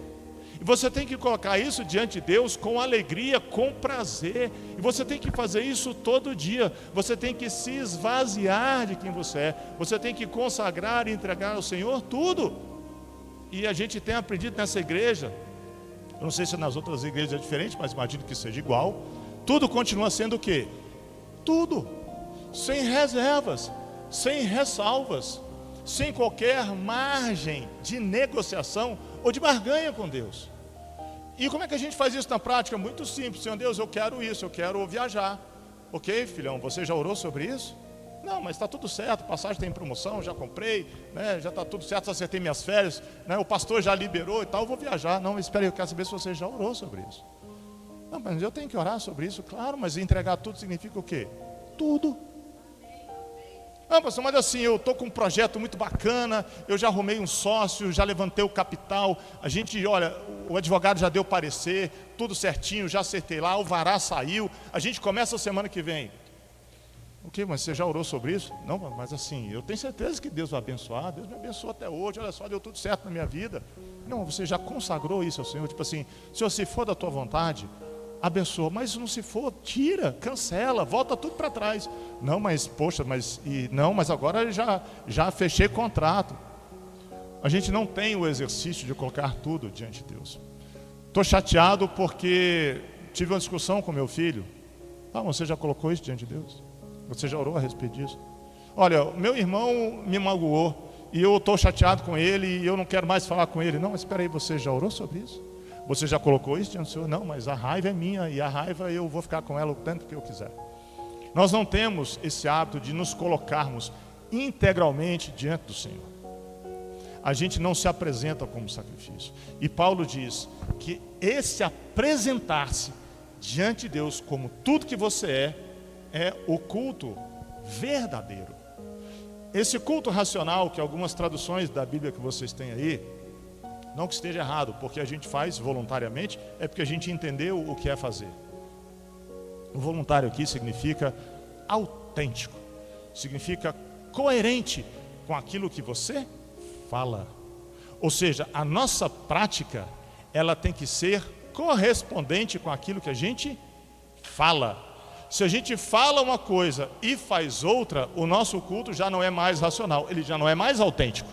E você tem que colocar isso diante de Deus com alegria, com prazer. E você tem que fazer isso todo dia. Você tem que se esvaziar de quem você é. Você tem que consagrar e entregar ao Senhor tudo. E a gente tem aprendido nessa igreja, eu não sei se nas outras igrejas é diferente, mas imagino que seja igual. Tudo continua sendo o quê? Tudo. Sem reservas, sem ressalvas, sem qualquer margem de negociação ou de barganha com Deus. E como é que a gente faz isso na prática? Muito simples. Senhor Deus, eu quero isso, eu quero viajar. Ok, filhão, você já orou sobre isso? Não, mas está tudo certo, passagem tem promoção, já comprei, né, já está tudo certo, já acertei minhas férias, né, o pastor já liberou e tal, eu vou viajar. Não, espere, eu quero saber se você já orou sobre isso. Não, mas eu tenho que orar sobre isso, claro, mas entregar tudo significa o quê? Tudo. Ah, pastor, mas assim, eu estou com um projeto muito bacana, eu já arrumei um sócio, já levantei o capital, a gente, olha, o advogado já deu parecer, tudo certinho, já acertei lá, o vará saiu, a gente começa a semana que vem. Ok, mas você já orou sobre isso? Não, mas assim, eu tenho certeza que Deus vai abençoar. Deus me abençoou até hoje, olha só, deu tudo certo na minha vida. Não, você já consagrou isso ao Senhor. Tipo assim, Senhor, se for da tua vontade, abençoa. Mas não se for, tira, cancela, volta tudo para trás. Não, mas poxa, mas agora já fechei contrato. A gente não tem o exercício de colocar tudo diante de Deus. Estou chateado porque tive uma discussão com meu filho. Você já colocou isso diante de Deus? Você já orou a respeito disso? Olha, meu irmão me magoou e eu estou chateado com ele e eu não quero mais falar com ele. Não, mas espera aí, você já orou sobre isso? Você já colocou isso diante do Senhor? Não, mas a raiva é minha e a raiva eu vou ficar com ela o tanto que eu quiser. Nós não temos esse hábito de nos colocarmos integralmente diante do Senhor. A gente não se apresenta como sacrifício. E Paulo diz que esse apresentar-se diante de Deus como tudo que você é o culto verdadeiro. Esse culto racional, que algumas traduções da Bíblia que vocês têm aí, não que esteja errado, porque a gente faz voluntariamente, é porque a gente entendeu o que é fazer. O voluntário aqui significa autêntico, significa coerente com aquilo que você fala. Ou seja, a nossa prática, ela tem que ser correspondente com aquilo que a gente fala. Se a gente fala uma coisa e faz outra, o nosso culto já não é mais racional, ele já não é mais autêntico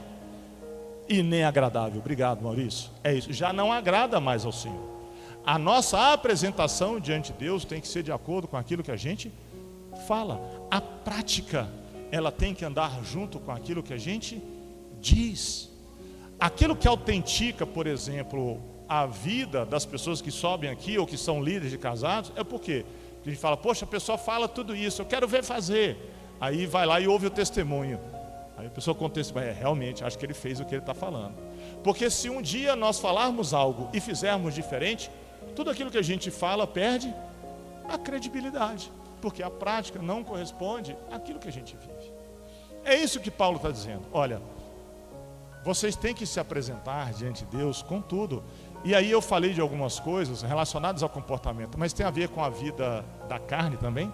e nem agradável. Obrigado, Maurício. É isso, já não agrada mais ao Senhor. A nossa apresentação diante de Deus tem que ser de acordo com aquilo que a gente fala. A prática, ela tem que andar junto com aquilo que a gente diz. Aquilo que autentica, por exemplo, a vida das pessoas que sobem aqui ou que são líderes de casados, é porque a gente fala, poxa, a pessoa fala tudo isso, eu quero ver fazer. Aí vai lá e ouve o testemunho. Aí a pessoa conta, realmente, acho que ele fez o que ele está falando. Porque se um dia nós falarmos algo e fizermos diferente, tudo aquilo que a gente fala perde a credibilidade, porque a prática não corresponde àquilo que a gente vive. É isso que Paulo está dizendo. Olha, vocês têm que se apresentar diante de Deus com tudo. E aí eu falei de algumas coisas relacionadas ao comportamento, mas tem a ver com a vida da carne também?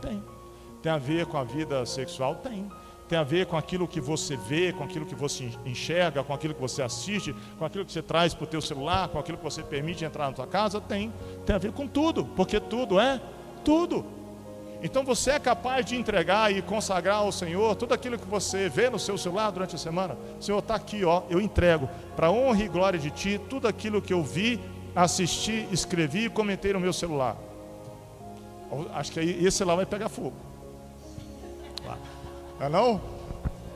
Tem a ver com a vida sexual? Tem a ver com aquilo que você vê, com aquilo que você enxerga, com aquilo que você assiste, com aquilo que você traz para o teu celular, com aquilo que você permite entrar na tua casa? Tem a ver com tudo, porque tudo é tudo. Então você é capaz de entregar e consagrar ao Senhor tudo aquilo que você vê no seu celular durante a semana? Senhor, está aqui, eu entrego para honra e glória de Ti tudo aquilo que eu vi, assisti, escrevi e comentei no meu celular. Acho que aí esse celular vai pegar fogo. Não?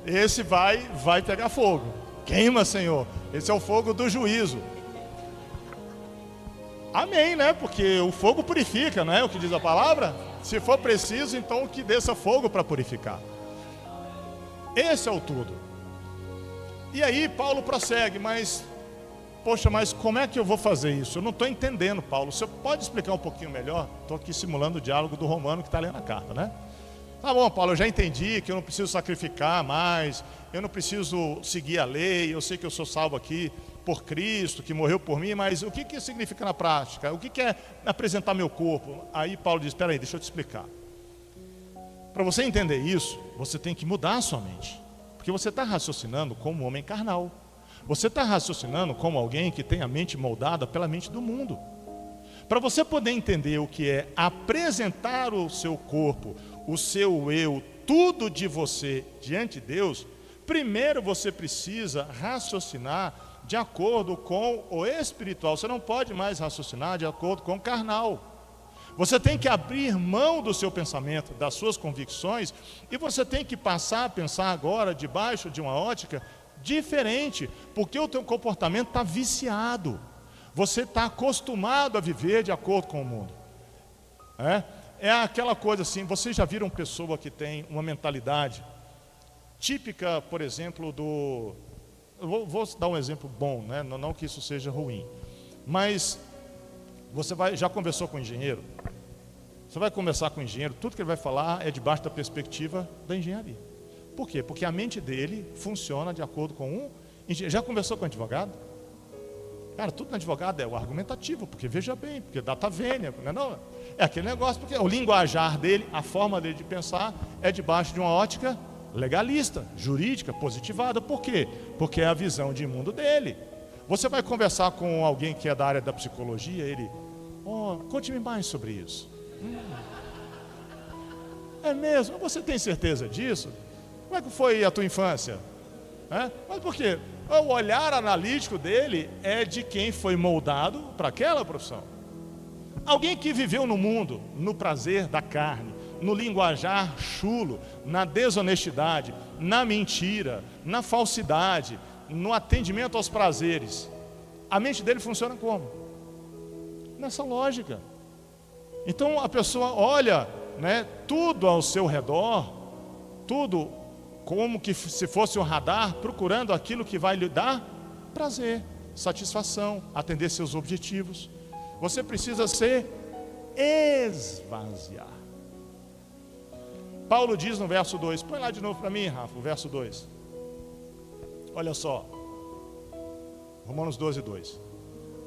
Esse vai pegar fogo. Queima, Senhor. Esse é o fogo do juízo. Amém, né? Porque o fogo purifica, não é o que diz a palavra? Se for preciso, então que desça fogo para purificar. Esse é o tudo. E aí Paulo prossegue, mas como é que eu vou fazer isso? Eu não estou entendendo, Paulo. Você pode explicar um pouquinho melhor? Estou aqui simulando o diálogo do Romano que está lendo a carta, né? Tá bom, Paulo, eu já entendi que eu não preciso sacrificar mais, eu não preciso seguir a lei, eu sei que eu sou salvo aqui por Cristo, que morreu por mim, mas o que significa na prática? O que é apresentar meu corpo? Aí Paulo diz, espera aí, deixa eu te explicar. Para você entender isso, você tem que mudar a sua mente, porque você está raciocinando como um homem carnal, você está raciocinando como alguém que tem a mente moldada pela mente do mundo. Para você poder entender o que é apresentar o seu corpo, o seu eu, tudo de você diante de Deus, primeiro você precisa raciocinar de acordo com o espiritual. Você não pode mais raciocinar de acordo com o carnal. Você tem que abrir mão do seu pensamento, das suas convicções, e você tem que passar a pensar agora debaixo de uma ótica diferente, porque o teu comportamento está viciado. Você está acostumado a viver de acordo com o mundo. É aquela coisa assim, vocês já viram pessoa que tem uma mentalidade típica, por exemplo, vou dar um exemplo bom, né? Não que isso seja ruim, mas você já conversou com o engenheiro? Você vai conversar com o engenheiro, tudo que ele vai falar é debaixo da perspectiva da engenharia. Por quê? Porque a mente dele funciona de acordo com um engenheiro. Já conversou com o advogado? Cara, tudo no advogado é o argumentativo, porque veja bem, porque data vênia, não é aquele negócio, porque o linguajar dele, a forma dele de pensar é debaixo de uma ótica legalista, jurídica, positivada. Por quê? Porque é a visão de mundo dele. Você vai conversar com alguém que é da área da psicologia, ele, conte-me mais sobre isso. É mesmo? Você tem certeza disso? Como é que foi a tua infância? Mas por quê? O olhar analítico dele é de quem foi moldado para aquela profissão. Alguém que viveu no mundo, no prazer da carne, no linguajar chulo, na desonestidade, na mentira, na falsidade, no atendimento aos prazeres. A mente dele funciona como? Nessa lógica. Então a pessoa olha, tudo ao seu redor, tudo como que se fosse um radar, procurando aquilo que vai lhe dar prazer, satisfação, atender seus objetivos. Você precisa se esvaziar. Paulo diz no verso 2, põe lá de novo para mim, Rafa, o verso 2. Olha só, Romanos 12, 2.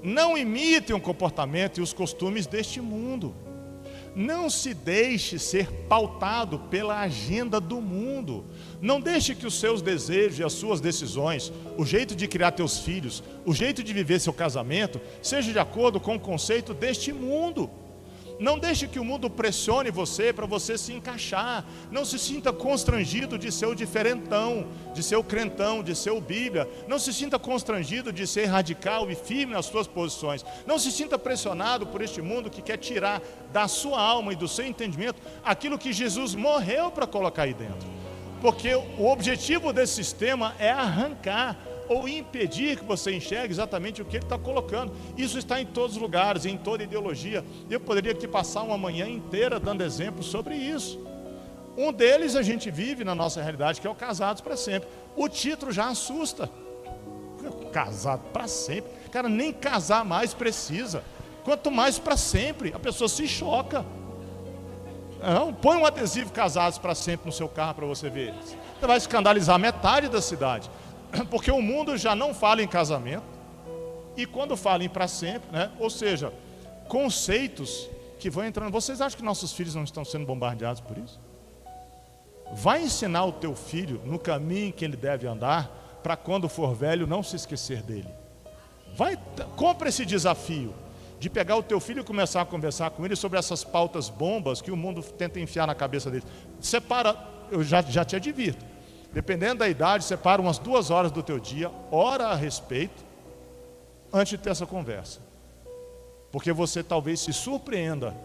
Não imitem o comportamento e os costumes deste mundo. Não se deixe ser pautado pela agenda do mundo. Não deixe que os seus desejos e as suas decisões, o jeito de criar teus filhos, o jeito de viver seu casamento, seja de acordo com o conceito deste mundo. Não deixe que o mundo pressione você para você se encaixar. Não se sinta constrangido de ser o diferentão, de ser o crentão, de ser o Bíblia. Não se sinta constrangido de ser radical e firme nas suas posições. Não se sinta pressionado por este mundo que quer tirar da sua alma e do seu entendimento aquilo que Jesus morreu para colocar aí dentro. Porque o objetivo desse sistema é arrancar ou impedir que você enxergue exatamente o que ele está colocando. Isso está em todos os lugares, em toda ideologia. Eu poderia aqui passar uma manhã inteira dando exemplos sobre isso. Um deles a gente vive na nossa realidade, que é o casados para sempre. O título já assusta. Casado para sempre. Cara, nem casar mais precisa. Quanto mais para sempre, a pessoa se choca. Não, põe um adesivo casados para sempre no seu carro para você ver. Você vai escandalizar metade da cidade. Porque o mundo já não fala em casamento. E quando fala em para sempre, ou seja, conceitos que vão entrando. Vocês acham que nossos filhos não estão sendo bombardeados por isso? Vai ensinar o teu filho no caminho que ele deve andar, para quando for velho não se esquecer dele. Compra esse desafio de pegar o teu filho e começar a conversar com ele sobre essas pautas bombas que o mundo tenta enfiar na cabeça dele. Separa, eu já te advirto, dependendo da idade, separa umas 2 horas do teu dia, ora a respeito, antes de ter essa conversa. Porque você talvez se surpreenda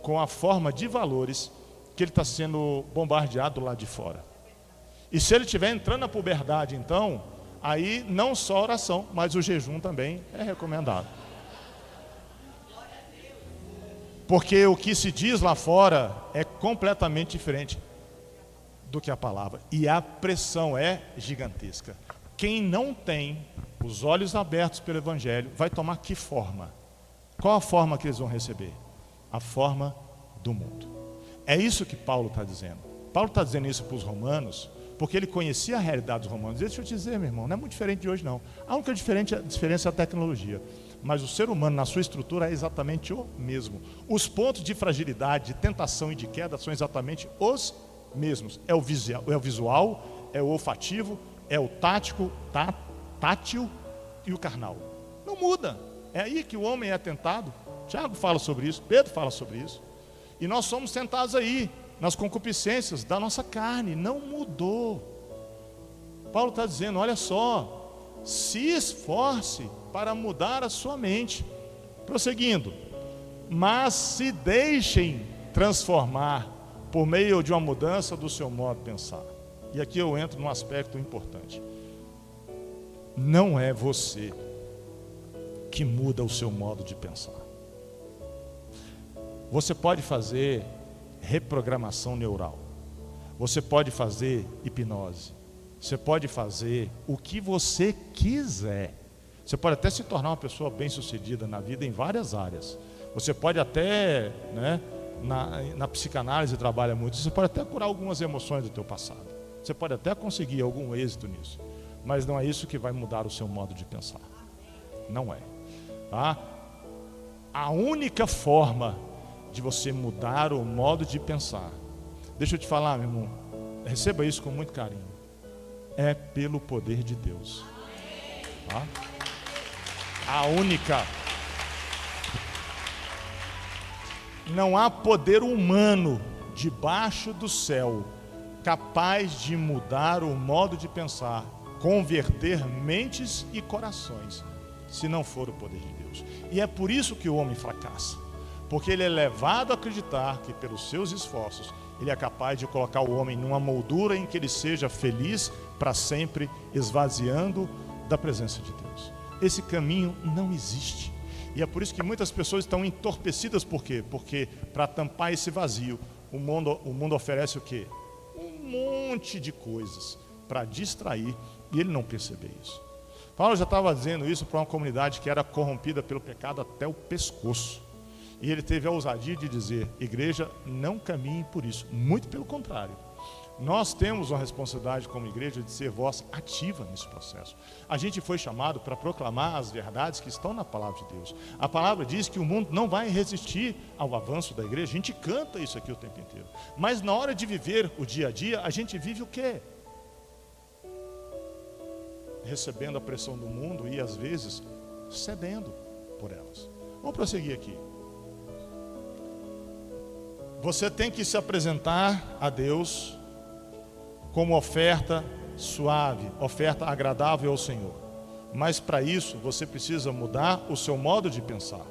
com a forma de valores que ele está sendo bombardeado lá de fora. E se ele estiver entrando na puberdade, então, aí não só oração, mas o jejum também é recomendado. Porque o que se diz lá fora é completamente diferente do que a palavra. E a pressão é gigantesca. Quem não tem os olhos abertos pelo Evangelho vai tomar que forma? Qual a forma que eles vão receber? A forma do mundo. É isso que Paulo está dizendo. Paulo está dizendo isso para os romanos, porque ele conhecia a realidade dos romanos. Deixa eu te dizer, meu irmão, não é muito diferente de hoje não. A única diferença é a tecnologia. Mas o ser humano, na sua estrutura, é exatamente o mesmo. Os pontos de fragilidade, de tentação e de queda são exatamente os mesmos. É o visual, é o olfativo, é o tátil e o carnal. Não muda. É aí que o homem é tentado. Tiago fala sobre isso, Pedro fala sobre isso. E nós somos tentados aí, nas concupiscências da nossa carne. Não mudou. Paulo está dizendo, olha só, se esforce para mudar a sua mente. Prosseguindo, mas se deixem transformar por meio de uma mudança do seu modo de pensar. E aqui eu entro num aspecto importante. Não é você que muda o seu modo de pensar. Você pode fazer reprogramação neural. Você pode fazer hipnose. Você pode fazer o que você quiser. Você pode até se tornar uma pessoa bem-sucedida na vida em várias áreas. Você pode até, na psicanálise trabalha muito, você pode até curar algumas emoções do teu passado. Você pode até conseguir algum êxito nisso. Mas não é isso que vai mudar o seu modo de pensar. Não é. Tá? A única forma de você mudar o modo de pensar, deixa eu te falar, meu irmão, receba isso com muito carinho, é pelo poder de Deus. Tá? a única. Não há poder humano debaixo do céu capaz de mudar o modo de pensar, converter mentes e corações, se não for o poder de Deus. E é por isso que o homem fracassa, porque ele é levado a acreditar que pelos seus esforços ele é capaz de colocar o homem numa moldura em que ele seja feliz para sempre, esvaziando da presença de Deus. Esse caminho não existe. E é por isso que muitas pessoas estão entorpecidas. Por quê? Porque para tampar esse vazio, o mundo oferece o quê? Um monte de coisas para distrair, e ele não percebe isso. Paulo já estava dizendo isso para uma comunidade que era corrompida pelo pecado até o pescoço. E ele teve a ousadia de dizer: igreja, não caminhe por isso. Muito pelo contrário. Nós temos uma responsabilidade como igreja de ser voz ativa nesse processo. A gente foi chamado para proclamar as verdades que estão na palavra de Deus. A palavra diz que o mundo não vai resistir ao avanço da igreja. A gente canta isso aqui o tempo inteiro. Mas na hora de viver o dia a dia, a gente vive o quê? Recebendo a pressão do mundo e às vezes cedendo por elas. Vamos prosseguir aqui. Você tem que se apresentar a Deus como oferta suave, oferta agradável ao Senhor. Mas para isso você precisa mudar o seu modo de pensar.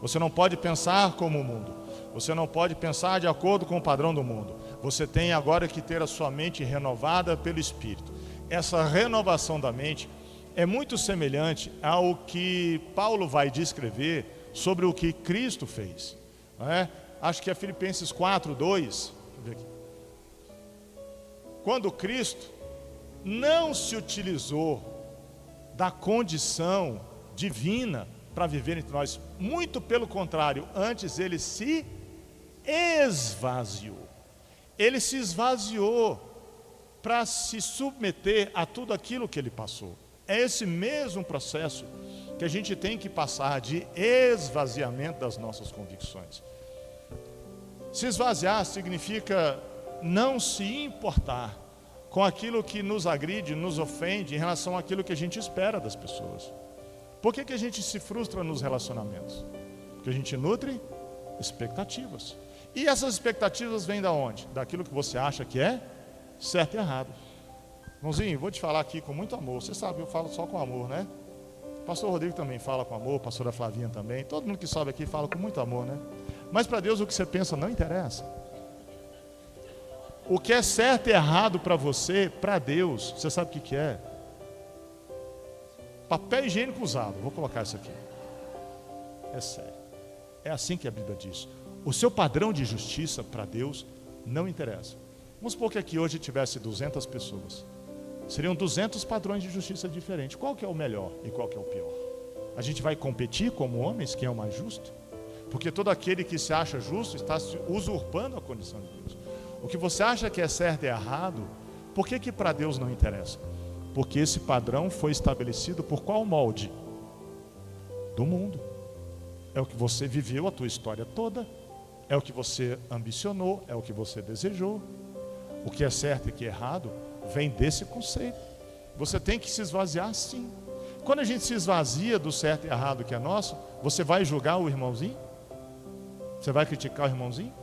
Você não pode pensar como o mundo. Você não pode pensar de acordo com o padrão do mundo. Você tem agora que ter a sua mente renovada pelo Espírito. Essa renovação da mente é muito semelhante ao que Paulo vai descrever sobre o que Cristo fez. Não é? Acho que é Filipenses 4:2. Deixa eu ver aqui. Quando Cristo não se utilizou da condição divina para viver entre nós, muito pelo contrário, antes ele se esvaziou. Ele se esvaziou para se submeter a tudo aquilo que ele passou. É esse mesmo processo que a gente tem que passar de esvaziamento das nossas convicções. Se esvaziar significa não se importar com aquilo que nos agride, nos ofende em relação àquilo que a gente espera das pessoas. Por que a gente se frustra nos relacionamentos? Porque a gente nutre expectativas. E essas expectativas vêm da onde? Daquilo que você acha que é certo e errado. Irmãozinho, vou te falar aqui com muito amor. Você sabe, eu falo só com amor, né? O pastor Rodrigo também fala com amor, a pastora Flavinha também. Todo mundo que sobe aqui fala com muito amor, né? Mas para Deus o que você pensa não interessa. O que é certo e errado para você, para Deus, você sabe o que é? Papel higiênico usado, vou colocar isso aqui. É sério. É assim que a Bíblia diz. O seu padrão de justiça para Deus não interessa. Vamos supor que aqui hoje tivesse 200 pessoas. Seriam 200 padrões de justiça diferentes. Qual que é o melhor e qual que é o pior? A gente vai competir como homens, quem é o mais justo? Porque todo aquele que se acha justo está usurpando a condição de Deus. O que você acha que é certo e errado, por que para Deus não interessa? Porque esse padrão foi estabelecido por qual molde? Do mundo. É o que você viveu a tua história toda, é o que você ambicionou, é o que você desejou. O que é certo e o que é errado vem desse conceito. Você tem que se esvaziar sim. Quando a gente se esvazia do certo e errado que é nosso, você vai julgar o irmãozinho? Você vai criticar o irmãozinho?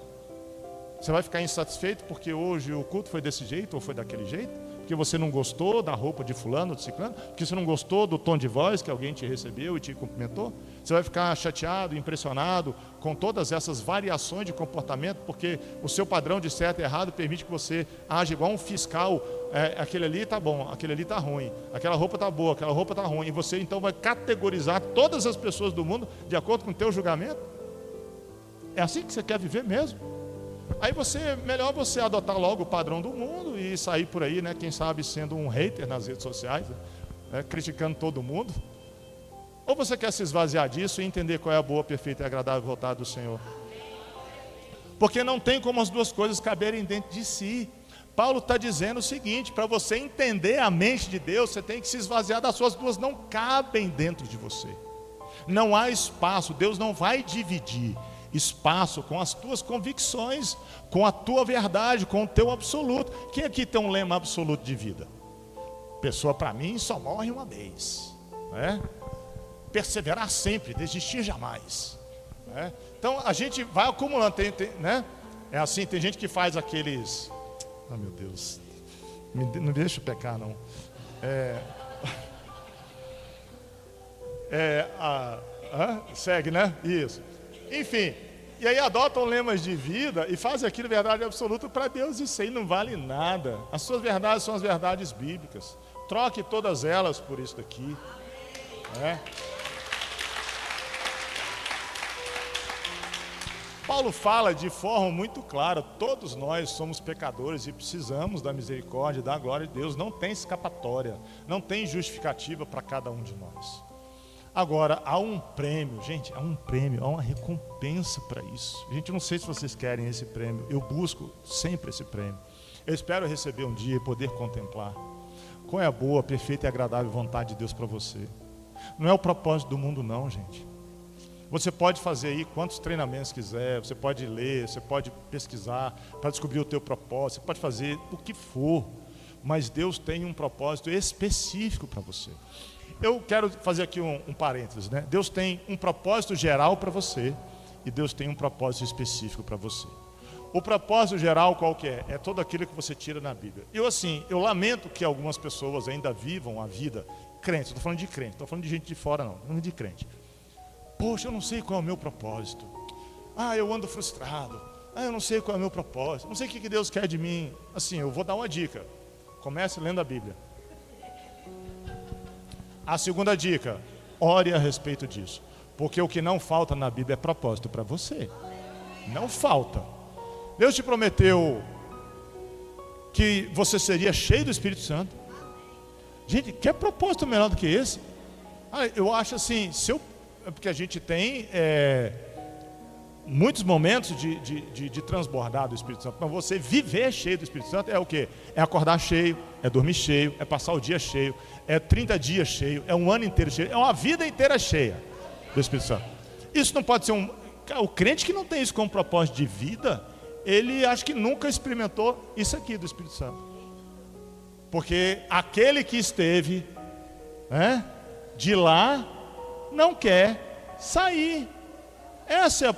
Você vai ficar insatisfeito porque hoje o culto foi desse jeito ou foi daquele jeito? Porque você não gostou da roupa de fulano ou de ciclano? Porque você não gostou do tom de voz que alguém te recebeu e te cumprimentou? Você vai ficar chateado, impressionado com todas essas variações de comportamento porque o seu padrão de certo e errado permite que você age igual um fiscal. Aquele ali está bom, aquele ali está ruim, aquela roupa está boa, aquela roupa está ruim. E você então vai categorizar todas as pessoas do mundo de acordo com o teu julgamento? É assim que você quer viver mesmo? Aí melhor você adotar logo o padrão do mundo e sair por aí, né? Quem sabe sendo um hater nas redes sociais, né? Criticando todo mundo. Ou você quer se esvaziar disso e entender qual é a boa, perfeita e agradável vontade do Senhor? Porque não tem como as duas coisas caberem dentro de si. Paulo está dizendo o seguinte: para você entender a mente de Deus, você tem que se esvaziar das suas duas, não cabem dentro de você. Não há espaço, Deus não vai dividir espaço com as tuas convicções, com a tua verdade, com o teu absoluto. Quem aqui tem um lema absoluto de vida? Pessoa para mim só morre uma vez, né? perseverar sempre, desistir jamais. Né? Então a gente vai acumulando, né? É assim, tem gente que faz aqueles... Oh meu Deus, não deixa eu pecar não. Segue, né? Isso. Enfim, e aí adotam lemas de vida e fazem aquilo verdade absoluta. Para Deus isso aí não vale nada. As suas verdades são as verdades bíblicas. Troque todas elas por isso daqui. Paulo fala de forma muito clara: todos nós somos pecadores e precisamos da misericórdia e da glória de Deus. Não tem escapatória, não tem justificativa para cada um de nós. Agora, há um prêmio, gente, há uma recompensa para isso. Gente, não sei se vocês querem esse prêmio, eu busco sempre esse prêmio. Eu espero receber um dia e poder contemplar qual é a boa, perfeita e agradável vontade de Deus para você. Não é o propósito do mundo não, gente. Você pode fazer aí quantos treinamentos quiser, você pode ler, você pode pesquisar para descobrir o teu propósito, você pode fazer o que for, mas Deus tem um propósito específico para você. Eu quero fazer aqui um parênteses, né? Deus tem um propósito geral para você e Deus tem um propósito específico para você. O propósito geral qual que é? É tudo aquilo que você tira na Bíblia. Eu lamento que algumas pessoas ainda vivam a vida crente. Estou falando de crente, estou falando de gente de fora não, estou falando de crente. Poxa, eu não sei qual é o meu propósito. Eu ando frustrado. Eu não sei qual é o meu propósito. Não sei o que Deus quer de mim. Assim, eu vou dar uma dica. Comece lendo a Bíblia. A segunda dica, ore a respeito disso. Porque o que não falta na Bíblia é propósito para você. Não falta. Deus te prometeu que você seria cheio do Espírito Santo. Gente, quer propósito melhor do que esse? Eu acho assim, porque a gente tem muitos momentos de transbordar do Espírito Santo. Para você viver cheio do Espírito Santo é o quê? É acordar cheio, é dormir cheio, é passar o dia cheio, é 30 dias cheio, é um ano inteiro cheio, é uma vida inteira cheia do Espírito Santo. Isso não pode ser o crente que não tem isso como propósito de vida, ele acho que nunca experimentou isso aqui do Espírito Santo. Porque aquele que esteve de lá não quer sair. Essa é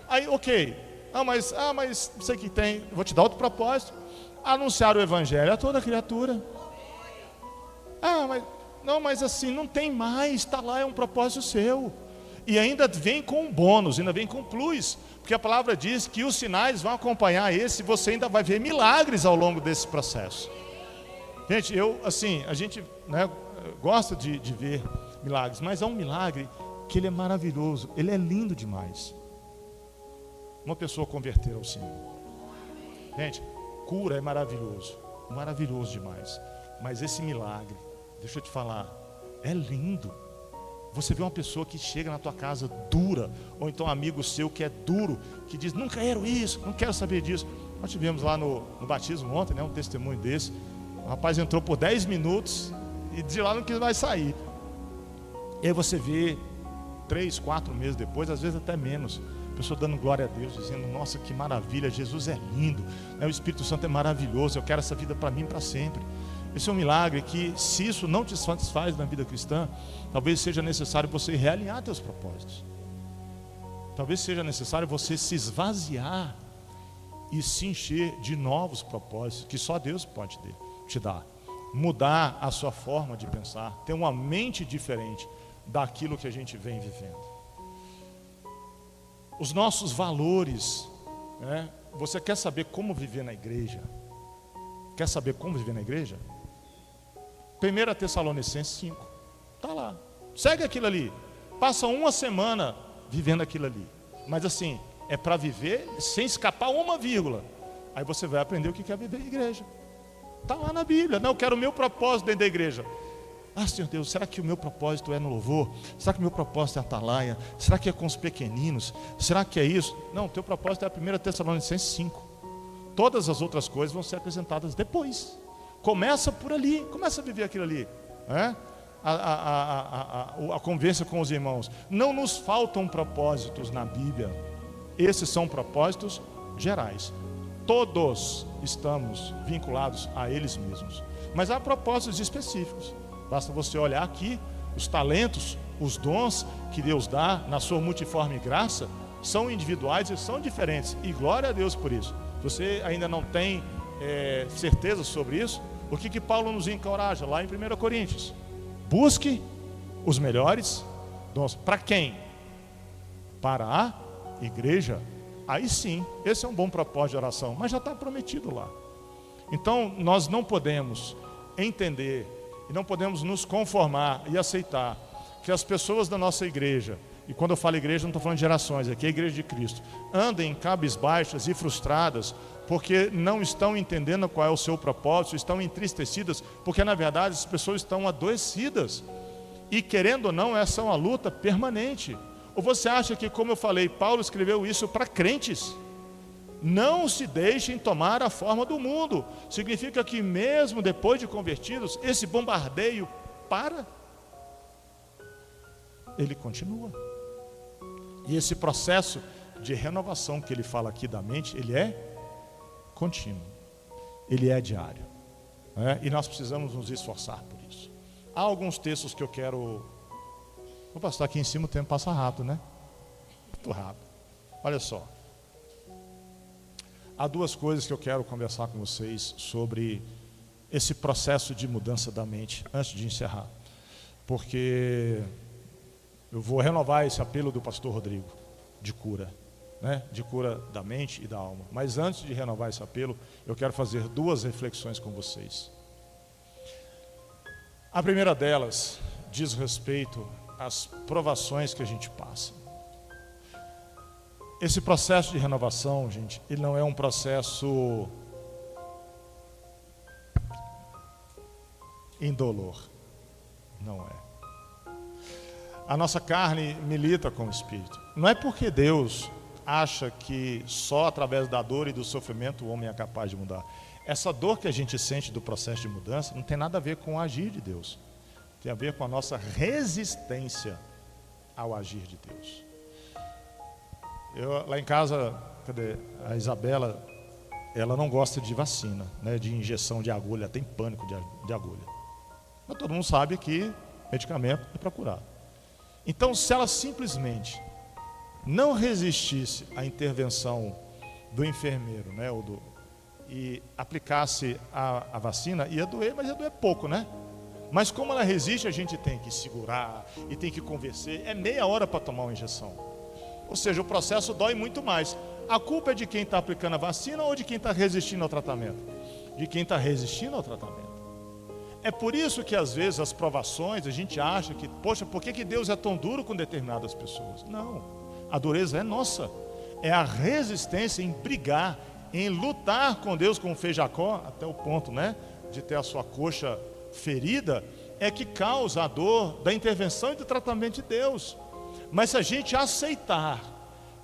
aí, ok. Mas isso aqui tem. Vou te dar outro propósito: anunciar o Evangelho a toda criatura. Mas assim, não tem mais. Está lá, é um propósito seu. E ainda vem com um bônus, ainda vem com um plus. Porque a palavra diz que os sinais vão acompanhar esse, e você ainda vai ver milagres ao longo desse processo. Gente, a gente gosta de ver milagres, mas é um milagre que ele é maravilhoso, ele é lindo demais. Uma pessoa converter ao Senhor. Gente, cura é maravilhoso demais. Mas esse milagre, deixa eu te falar, é lindo. Você vê uma pessoa que chega na tua casa dura, ou então um amigo seu que é duro, que diz: não quero isso, não quero saber disso. Nós tivemos lá no batismo ontem, um testemunho desse. O rapaz entrou por 10 minutos e de lá não quis mais sair. E aí você vê 3, 4 meses depois, às vezes até menos, a pessoa dando glória a Deus, dizendo: nossa, que maravilha, Jesus é lindo, o Espírito Santo é maravilhoso, eu quero essa vida para mim para sempre. Esse é um milagre que, se isso não te satisfaz na vida cristã, talvez seja necessário você realinhar teus propósitos. Talvez seja necessário você se esvaziar e se encher de novos propósitos que só Deus pode te dar. Mudar a sua forma de pensar, ter uma mente diferente daquilo que a gente vem vivendo. Os nossos valores, Você quer saber como viver na igreja? Quer saber como viver na igreja? 1 Tessalonicenses 5, está lá. Segue aquilo ali. Passa uma semana vivendo aquilo ali. Mas assim, é para viver sem escapar uma vírgula. Aí você vai aprender o que é viver na igreja. Está lá na Bíblia. Não, eu quero o meu propósito dentro da igreja. Senhor Deus, será que o meu propósito é no louvor? Será que o meu propósito é atalaia? Será que é com os pequeninos? Será que é isso? Não, o teu propósito é a 1 Tessalonicenses 5. Todas as outras coisas vão ser acrescentadas depois. Começa por ali, começa a viver aquilo ali. A convivência com os irmãos. Não nos faltam propósitos na Bíblia. Esses são propósitos gerais. Todos estamos vinculados a eles mesmos. Mas há propósitos específicos. Basta você olhar aqui Os talentos, os dons que Deus dá na sua multiforme graça são individuais e são diferentes. E glória a Deus por isso. Se você ainda não tem certeza sobre isso, o que Paulo nos encoraja lá em 1 Coríntios? Busque os melhores dons. Para quem? Para a igreja. Aí sim, esse é um bom propósito de oração, mas já está prometido lá. Então nós não podemos entender e não podemos nos conformar e aceitar que as pessoas da nossa igreja, e quando eu falo igreja não estou falando de gerações, aqui é a igreja de Cristo, andem cabisbaixas e frustradas porque não estão entendendo qual é o seu propósito, estão entristecidas porque na verdade as pessoas estão adoecidas e querendo ou não essa é uma luta permanente. Ou você acha que, como eu falei, Paulo escreveu isso para crentes? Não se deixem tomar a forma do mundo. Significa que mesmo depois de convertidos, esse bombardeio ele continua. E esse processo de renovação que ele fala aqui da mente, ele é contínuo, ele é diário, né? E nós precisamos nos esforçar por isso. Há alguns textos que eu quero... Vou passar aqui em cima, o tempo passa rápido, né? Muito rápido. Olha só. Há duas coisas que eu quero conversar com vocês sobre esse processo de mudança da mente, antes de encerrar. Porque eu vou renovar esse apelo do pastor Rodrigo, de cura, né? De cura da mente e da alma. Mas antes de renovar esse apelo, eu quero fazer duas reflexões com vocês. A primeira delas diz respeito às provações que a gente passa. Esse processo de renovação, gente, ele não é um processo indolor. Não é. A nossa carne milita com o Espírito. Não é porque Deus acha que só através da dor e do sofrimento o homem é capaz de mudar. Essa dor que a gente sente do processo de mudança não tem nada a ver com o agir de Deus. Tem a ver com a nossa resistência ao agir de Deus. Lá em casa, a Isabela, ela não gosta de vacina, né, de injeção de agulha, tem pânico de agulha. Mas todo mundo sabe que medicamento é para curar. Então, se ela simplesmente não resistisse à intervenção do enfermeiro, né, e aplicasse a vacina, ia doer, mas ia doer pouco, né? Mas como ela resiste, a gente tem que segurar e tem que convencer. É meia hora para tomar uma injeção. Ou seja, o processo dói muito mais. A culpa é de quem está aplicando a vacina ou de quem está resistindo ao tratamento? De quem está resistindo ao tratamento. É por isso que às vezes as provações, a gente acha que, poxa, por que Deus é tão duro com determinadas pessoas? Não, a dureza é nossa. É a resistência em brigar, em lutar com Deus, como fez Jacó, até o ponto, né, de ter a sua coxa ferida, é que causa a dor da intervenção e do tratamento de Deus. Mas se a gente aceitar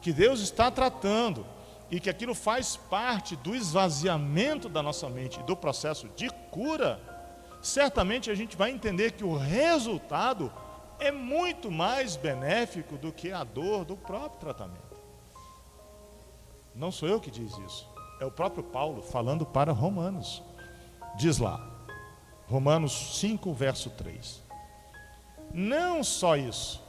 que Deus está tratando e que aquilo faz parte do esvaziamento da nossa mente e do processo de cura, certamente a gente vai entender que o resultado é muito mais benéfico do que a dor do próprio tratamento. Não sou eu que diz isso, é o próprio Paulo falando para Romanos. Diz lá, Romanos 5, verso 3. Não só isso,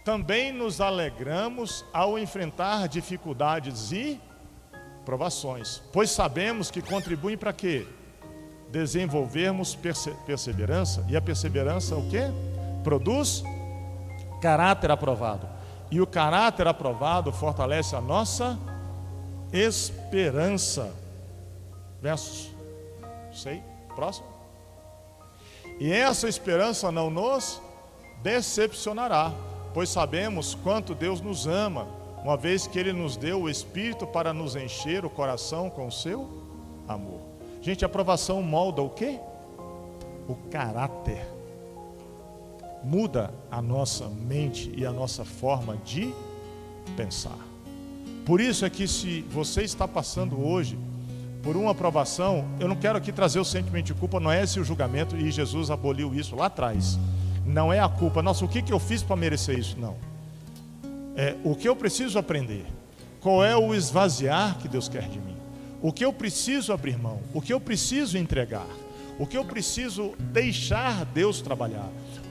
também nos alegramos ao enfrentar dificuldades e provações, pois sabemos que contribuem para quê? Desenvolvermos perseverança, e a perseverança o quê? Produz caráter aprovado, e o caráter aprovado fortalece a nossa esperança. Verso 6, próximo. E essa esperança não nos decepcionará, pois sabemos quanto Deus nos ama, uma vez que Ele nos deu o Espírito para nos encher o coração com o seu amor. Gente, a aprovação molda o quê? O caráter. Muda a nossa mente e a nossa forma de pensar. Por isso é que se você está passando hoje por uma aprovação, eu não quero aqui trazer o sentimento de culpa, não é esse o julgamento, e Jesus aboliu isso lá atrás. Não é a culpa, nossa, o que eu fiz para merecer isso? Não. É o que eu preciso aprender. Qual é o esvaziar que Deus quer de mim? O que eu preciso abrir mão? O que eu preciso entregar? O que eu preciso deixar Deus trabalhar?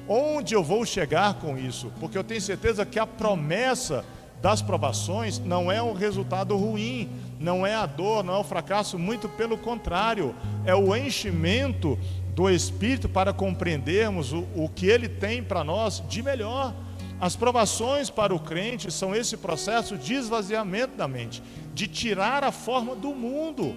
Onde eu vou chegar com isso? Porque eu tenho certeza que a promessa das provações não é um resultado ruim, não é a dor, não é o fracasso, muito pelo contrário, é o enchimento do Espírito para compreendermos o que Ele tem para nós de melhor. As provações para o crente são esse processo de esvaziamento da mente, de tirar a forma do mundo,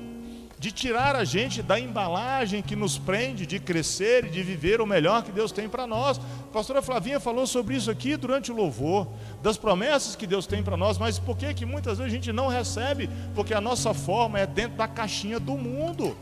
de tirar a gente da embalagem que nos prende de crescer e de viver o melhor que Deus tem para nós. A pastora Flavinha falou sobre isso aqui durante o louvor, das promessas que Deus tem para nós, mas por que muitas vezes a gente não recebe? Porque a nossa forma é dentro da caixinha do mundo.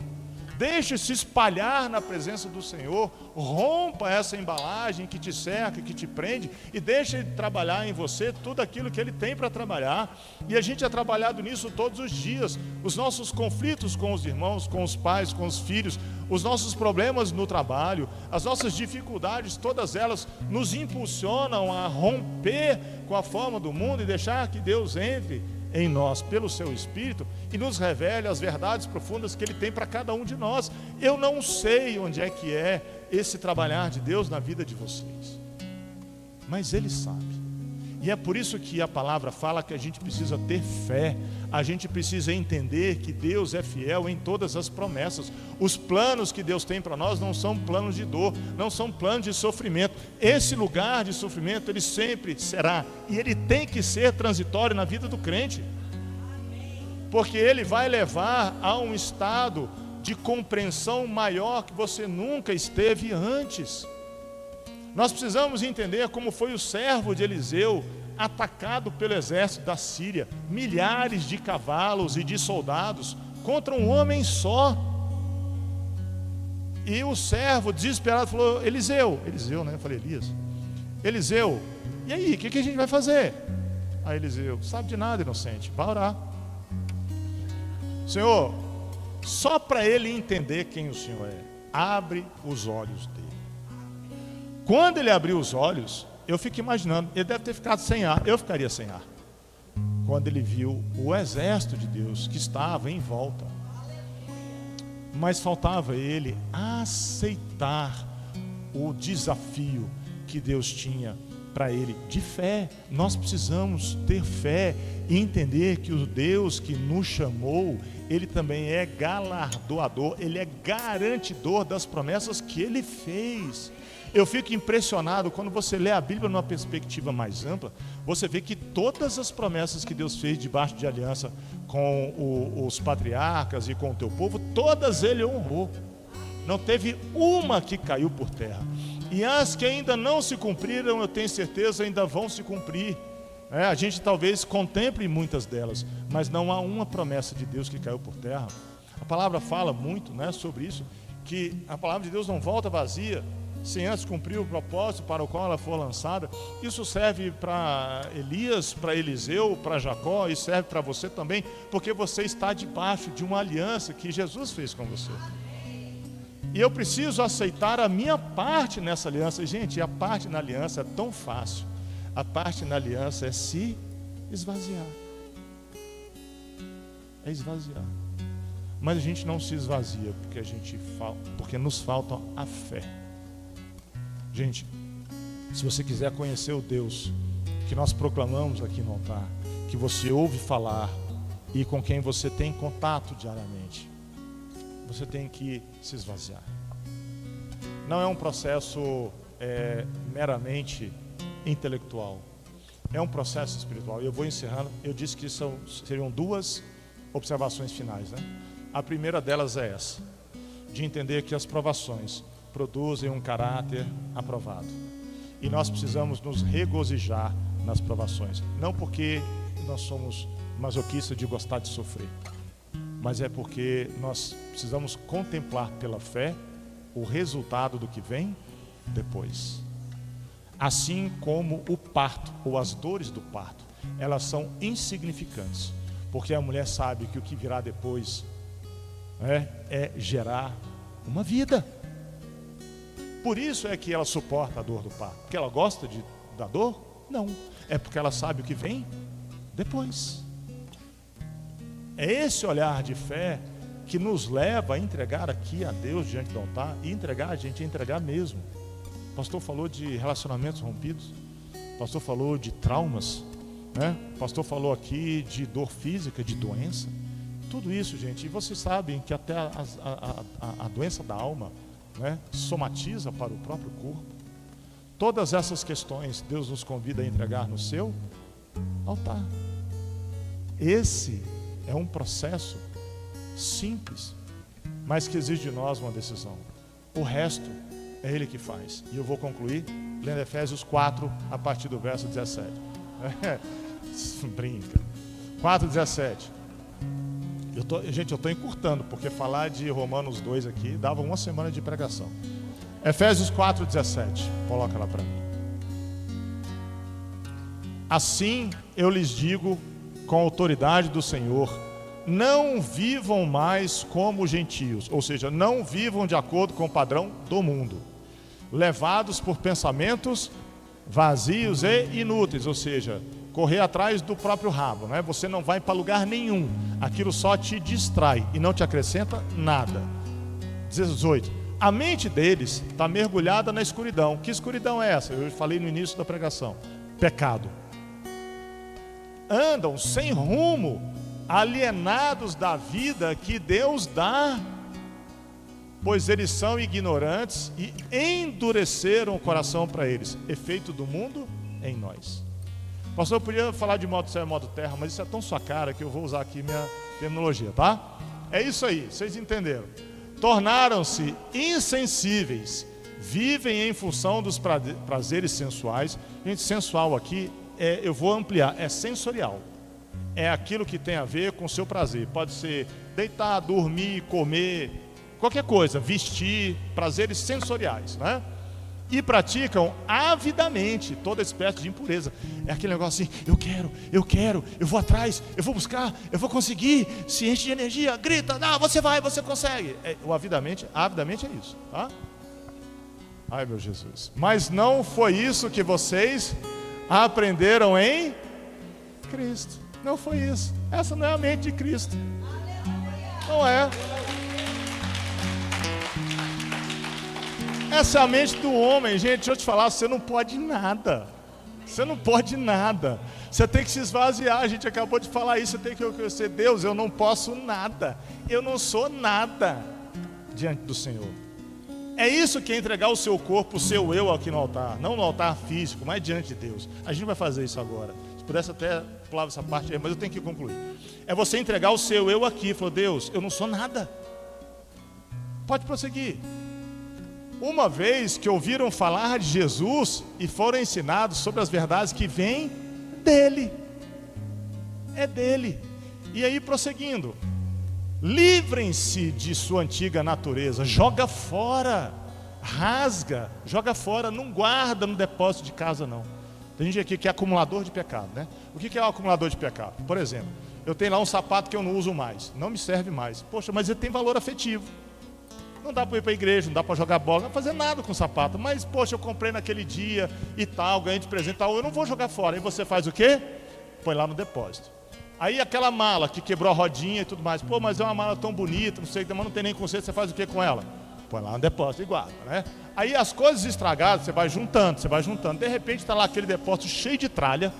Deixe-se espalhar na presença do Senhor, rompa essa embalagem que te cerca, que te prende, e deixe Ele trabalhar em você tudo aquilo que Ele tem para trabalhar. E a gente é trabalhado nisso todos os dias. Os nossos conflitos com os irmãos, com os pais, com os filhos, os nossos problemas no trabalho, as nossas dificuldades, todas elas nos impulsionam a romper com a forma do mundo e deixar que Deus entre em nós pelo seu Espírito e nos revele as verdades profundas que Ele tem para cada um de nós. Eu não sei onde é que é esse trabalhar de Deus na vida de vocês, mas Ele sabe. E é por isso que a palavra fala que a gente precisa ter fé, a gente precisa entender que Deus é fiel em todas as promessas. Os planos que Deus tem para nós não são planos de dor, não são planos de sofrimento. Esse lugar de sofrimento, ele sempre será, e ele tem que ser transitório na vida do crente, porque ele vai levar a um estado de compreensão maior que você nunca esteve antes. Nós precisamos entender como foi o servo de Eliseu atacado pelo exército da Síria, milhares de cavalos e de soldados contra um homem só. E o servo desesperado falou: Eliseu, né? Eu falei Elias. Eliseu, e aí, o que a gente vai fazer? Aí Eliseu: sabe de nada, inocente, vai orar. Senhor, só para ele entender quem o Senhor é, abre os olhos dele. Quando ele abriu os olhos, eu fico imaginando, ele deve ter ficado sem ar, eu ficaria sem ar. Quando ele viu o exército de Deus que estava em volta, mas faltava ele aceitar o desafio que Deus tinha para ele de fé. Nós precisamos ter fé e entender que o Deus que nos chamou, Ele também é galardoador, Ele é garantidor das promessas que Ele fez. Eu fico impressionado quando você lê a Bíblia numa perspectiva mais ampla, você vê que todas as promessas que Deus fez debaixo de aliança com os patriarcas e com o teu povo, todas Ele honrou. Não teve uma que caiu por terra. E as que ainda não se cumpriram, eu tenho certeza, ainda vão se cumprir. A gente talvez contemple muitas delas, mas não há uma promessa de Deus que caiu por terra. A palavra fala muito, sobre isso, que a palavra de Deus não volta vazia, sem antes cumprir o propósito para o qual ela for lançada. Isso serve para Elias, para Eliseu, para Jacó, e serve para você também, porque você está debaixo de uma aliança que Jesus fez com você. E eu preciso aceitar a minha parte nessa aliança. Gente, a parte na aliança é tão fácil. A parte na aliança é se esvaziar. É esvaziar. Mas a gente não se esvazia porque nos falta a fé. Gente, se você quiser conhecer o Deus que nós proclamamos aqui no altar, que você ouve falar e com quem você tem contato diariamente, você tem que se esvaziar. Não é um processo meramente intelectual, é um processo espiritual. E eu vou encerrando. Eu disse que seriam duas observações finais, A primeira delas é essa, de entender que as provações produzem um caráter aprovado, e nós precisamos nos regozijar nas provações, não porque nós somos masoquistas de gostar de sofrer, mas é porque nós precisamos contemplar pela fé o resultado do que vem depois. Assim como o parto, ou as dores do parto, elas são insignificantes, porque a mulher sabe que o que virá depois é gerar uma vida. Por isso é que ela suporta a dor do parto. Porque ela gosta da dor? Não. É porque ela sabe o que vem depois. É esse olhar de fé que nos leva a entregar aqui a Deus diante do altar, e entregar, a gente entregar mesmo. pastor falou de relacionamentos rompidos, o pastor falou de traumas, né? O pastor falou aqui de dor física, de doença. Tudo isso, gente, e vocês sabem que até a doença da alma, né, somatiza para o próprio corpo. Todas essas questões Deus nos convida a entregar no seu altar. Esse é um processo simples, mas que exige de nós uma decisão. O resto é Ele que faz. E eu vou concluir lendo Efésios 4, a partir do verso 17. Brinca. 4:17. Gente, eu estou encurtando, porque falar de Romanos 2 aqui dava uma semana de pregação. Efésios 4:17. Coloca lá para mim. Assim eu lhes digo, com a autoridade do Senhor, não vivam mais como gentios, ou seja, não vivam de acordo com o padrão do mundo, levados por pensamentos vazios e inúteis, ou seja, correr atrás do próprio rabo, né? Você não vai para lugar nenhum, aquilo só te distrai e não te acrescenta nada. 18. A mente deles está mergulhada na escuridão. Que escuridão é essa? Eu falei no início da pregação. Pecado. Andam sem rumo, alienados da vida que Deus dá, pois eles são ignorantes e endureceram o coração para eles. Efeito do mundo em nós. Pastor, eu podia falar de modo céu e modo terra, mas isso é tão sua cara que eu vou usar aqui minha terminologia, tá? É isso aí, vocês entenderam. Tornaram-se insensíveis, vivem em função dos prazeres sensuais. Gente, sensual aqui, eu vou ampliar, é sensorial. É aquilo que tem a ver com o seu prazer. Pode ser deitar, dormir, comer, qualquer coisa, vestir, prazeres sensoriais, né? E praticam avidamente toda espécie de impureza. É aquele negócio assim, eu quero, eu vou atrás, eu vou buscar, eu vou conseguir, se enche de energia, grita, não, você vai, você consegue. O avidamente é isso, tá? Ai, meu Jesus. Mas não foi isso que vocês aprenderam em Cristo. Não foi isso. Essa não é a mente de Cristo. Não é. Essa é a mente do homem, gente. Deixa eu te falar, você não pode nada. Você não pode nada. Você tem que se esvaziar. A gente acabou de falar isso. Você tem que reconhecer, Deus, eu não posso nada. Eu não sou nada diante do Senhor. É isso que é entregar o seu corpo, o seu eu aqui no altar. Não no altar físico, mas diante de Deus. A gente vai fazer isso agora. Se pudesse até pular essa parte aí, mas eu tenho que concluir. É você entregar o seu eu aqui. Falou, Deus, eu não sou nada. Pode prosseguir. Uma vez que ouviram falar de Jesus e foram ensinados sobre as verdades que vêm dele. É dele. E aí, prosseguindo. Livrem-se de sua antiga natureza. Joga fora. Rasga. Joga fora. Não guarda no depósito de casa, não. Tem gente aqui que é acumulador de pecado, né? O que é um acumulador de pecado? Por exemplo, eu tenho lá um sapato que eu não uso mais. Não me serve mais. Poxa, mas ele tem valor afetivo. Não dá para ir para a igreja, não dá para jogar bola, não dá para fazer nada com o sapato. Mas, poxa, eu comprei naquele dia e tal, ganhei de presente e tal, eu não vou jogar fora. Aí você faz o quê? Põe lá no depósito. Aí aquela mala que quebrou a rodinha e tudo mais. Pô, mas é uma mala tão bonita, não sei, mas não tem nem conceito, você faz o quê com ela? Põe lá no depósito e guarda, né? Aí as coisas estragadas, você vai juntando. De repente está lá aquele depósito cheio de tralha,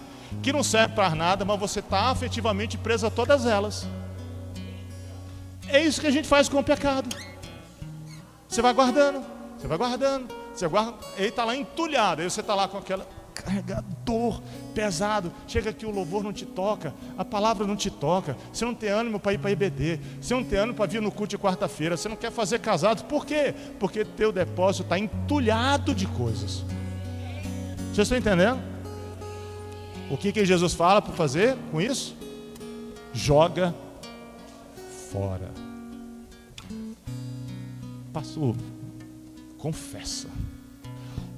que não serve para nada, mas você está afetivamente preso a todas elas. É isso que a gente faz com o pecado. Você vai guardando, ele está lá entulhado, aí você está lá com aquela carregador pesado, chega aqui o louvor não te toca, a palavra não te toca, você não tem ânimo para ir para IBD, você não tem ânimo para vir no culto de quarta-feira, você não quer fazer casados, por quê? Porque teu depósito está entulhado de coisas. Vocês estão entendendo? O que Jesus fala para fazer com isso? Joga fora. Pastor, confessa.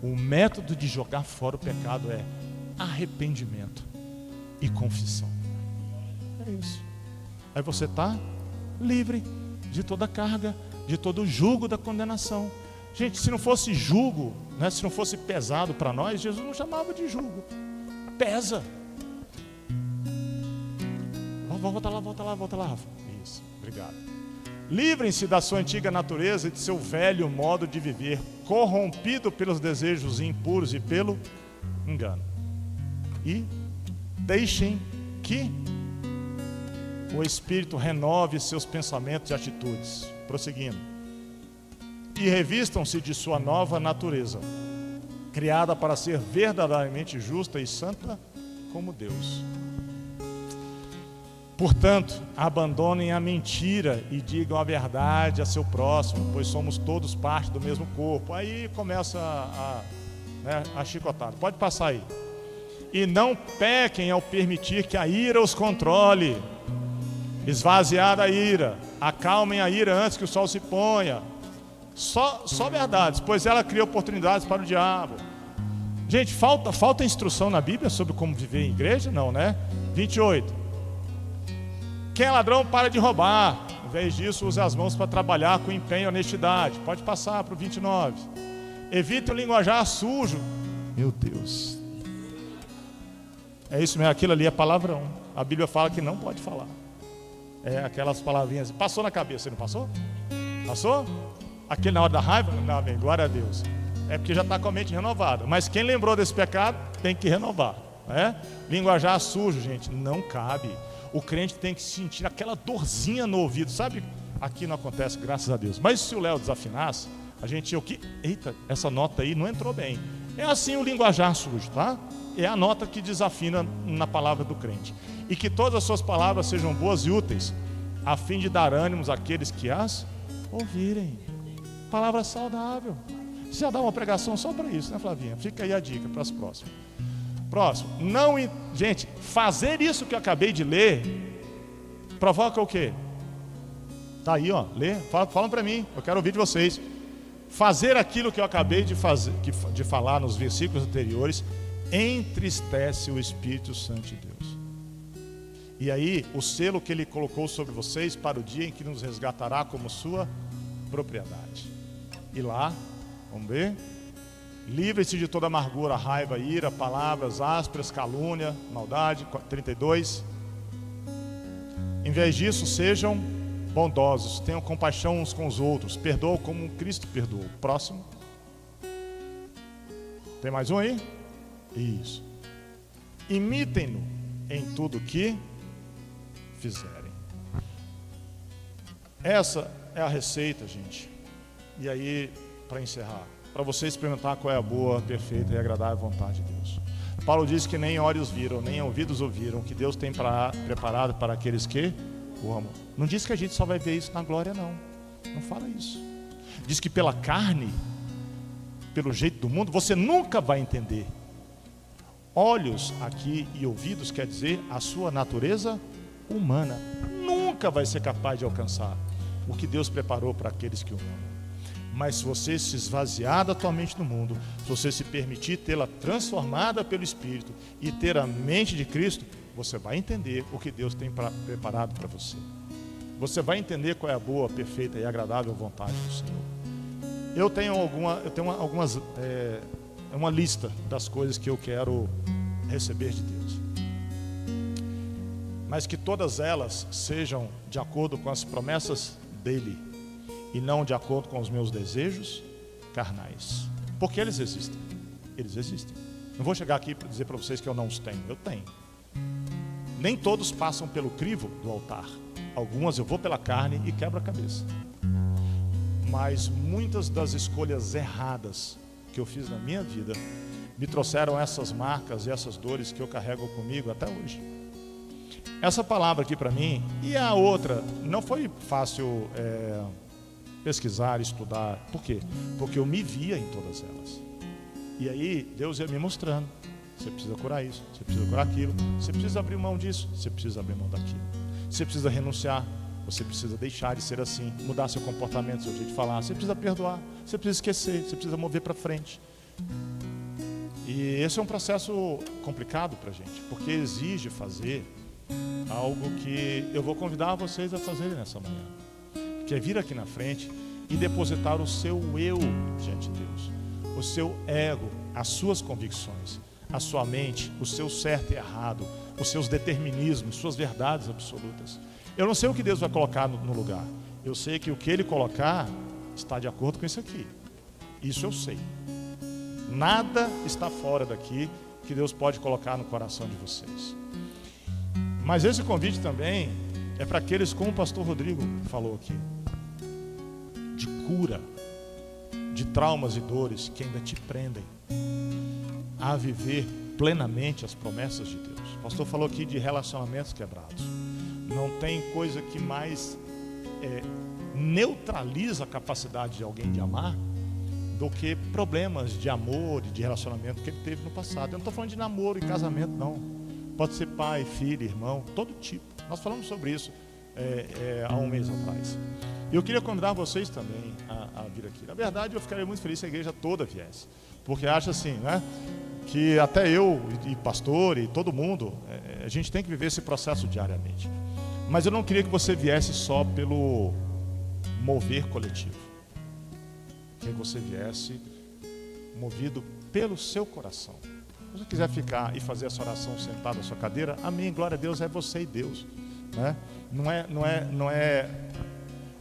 O método de jogar fora o pecado é arrependimento e confissão. É isso. Aí você está livre de toda carga, de todo jugo da condenação. Gente, se não fosse jugo, né, se não fosse pesado para nós, Jesus não chamava de jugo. Pesa. Volta lá. Isso, obrigado. Livrem-se da sua antiga natureza e de seu velho modo de viver, corrompido pelos desejos impuros e pelo engano. E deixem que o Espírito renove seus pensamentos e atitudes. Prosseguindo. E revistam-se de sua nova natureza, criada para ser verdadeiramente justa e santa como Deus. Portanto, abandonem a mentira e digam a verdade a seu próximo, pois somos todos parte do mesmo corpo. Aí começa a chicotada. Pode passar aí. E não pequem ao permitir que a ira os controle. Esvaziar a ira, acalmem a ira antes que o sol se ponha. Só verdades, pois ela cria oportunidades para o diabo. Gente, falta instrução na Bíblia sobre como viver em igreja? Não, né? 28. Quem é ladrão para de roubar. Em vez disso, use as mãos para trabalhar com empenho e honestidade. Pode passar para o 29. Evite o linguajar sujo. Meu Deus. É isso mesmo, aquilo ali é palavrão. A Bíblia fala que não pode falar. É aquelas palavrinhas. Passou na cabeça, não passou? Passou? Aquele na hora da raiva? Não, bem, glória a Deus. É porque já está com a mente renovada. Mas quem lembrou desse pecado tem que renovar, né? Linguajar sujo, gente, não cabe. O crente tem que sentir aquela dorzinha no ouvido, sabe? Aqui não acontece, graças a Deus. Mas se o Léo desafinasse, a gente ia o quê? Eita, essa nota aí não entrou bem. É assim o linguajar sujo, tá? É a nota que desafina na palavra do crente. E que todas as suas palavras sejam boas e úteis, a fim de dar ânimos àqueles que as ouvirem. Palavra saudável. Você já dá uma pregação só para isso, né, Flavinha? Fica aí a dica para as próximas. Próximo. Gente, fazer isso que eu acabei de ler provoca o quê? Tá aí, ó. Lê. Fala para mim. Eu quero ouvir de vocês. Fazer aquilo que eu acabei de falar nos versículos anteriores entristece o Espírito Santo de Deus. E aí, o selo que Ele colocou sobre vocês para o dia em que nos resgatará como sua propriedade. E lá, vamos ver. Livre-se de toda amargura, raiva, ira, palavras ásperas, calúnia, maldade. 32. Em vez disso, sejam bondosos, tenham compaixão uns com os outros, perdoam como Cristo perdoou. Próximo. Tem mais um aí? Isso. Imitem-no em tudo que fizerem. Essa é a receita, gente. E aí, para encerrar, para você experimentar qual é a boa, perfeita e agradável vontade de Deus. Paulo diz que nem olhos viram, nem ouvidos ouviram, que Deus tem preparado para aqueles que o amam. Não diz que a gente só vai ver isso na glória, não. Não fala isso. Diz que pela carne, pelo jeito do mundo, você nunca vai entender. Olhos aqui e ouvidos quer dizer a sua natureza humana. Nunca vai ser capaz de alcançar o que Deus preparou para aqueles que o amam. Mas se você se esvaziar da tua mente no mundo, se você se permitir tê-la transformada pelo Espírito e ter a mente de Cristo, você vai entender o que Deus tem preparado para você. Você vai entender qual é a boa, perfeita e agradável vontade do Senhor. Eu tenho uma lista das coisas que eu quero receber de Deus. Mas que todas elas sejam de acordo com as promessas dEle e não de acordo com os meus desejos carnais. Porque eles existem. Eles existem. Não vou chegar aqui para dizer para vocês que eu não os tenho. Eu tenho. Nem todos passam pelo crivo do altar. Algumas eu vou pela carne e quebro a cabeça. Mas muitas das escolhas erradas que eu fiz na minha vida me trouxeram essas marcas e essas dores que eu carrego comigo até hoje. Essa palavra aqui para mim e a outra não foi fácil pesquisar, estudar. Por quê? Porque eu me via em todas elas. E aí Deus ia me mostrando. Você precisa curar isso, você precisa curar aquilo, você precisa abrir mão disso, você precisa abrir mão daquilo. Você precisa renunciar, você precisa deixar de ser assim, mudar seu comportamento, seu jeito de falar. Você precisa perdoar, você precisa esquecer, você precisa mover para frente. E esse é um processo complicado para a gente, porque exige fazer algo que eu vou convidar vocês a fazerem nessa manhã, que é vir aqui na frente e depositar o seu eu diante de Deus, o seu ego, as suas convicções, a sua mente, o seu certo e errado, os seus determinismos, suas verdades absolutas. Eu não sei o que Deus vai colocar no lugar. Eu sei que o que Ele colocar está de acordo com isso aqui. Isso eu sei. Nada está fora daqui que Deus pode colocar no coração de vocês. Mas esse convite também é para aqueles, como o pastor Rodrigo falou aqui, de cura, de traumas e dores que ainda te prendem a viver plenamente as promessas de Deus. O pastor falou aqui de relacionamentos quebrados. Não tem coisa que mais neutraliza a capacidade de alguém de amar do que problemas de amor e de relacionamento que ele teve no passado. Eu não estou falando de namoro e casamento, não. Pode ser pai, filho, irmão, todo tipo. Nós falamos sobre isso há um mês atrás. E eu queria convidar vocês também a vir aqui. Na verdade, eu ficaria muito feliz se a igreja toda viesse, porque acho assim, né, que até eu e pastor e todo mundo, a gente tem que viver esse processo diariamente. Mas eu não queria que você viesse só pelo mover coletivo. Queria que você viesse movido pelo seu coração. Se você quiser ficar e fazer essa oração sentado na sua cadeira, amém, glória a Deus, é você e Deus, né? Não é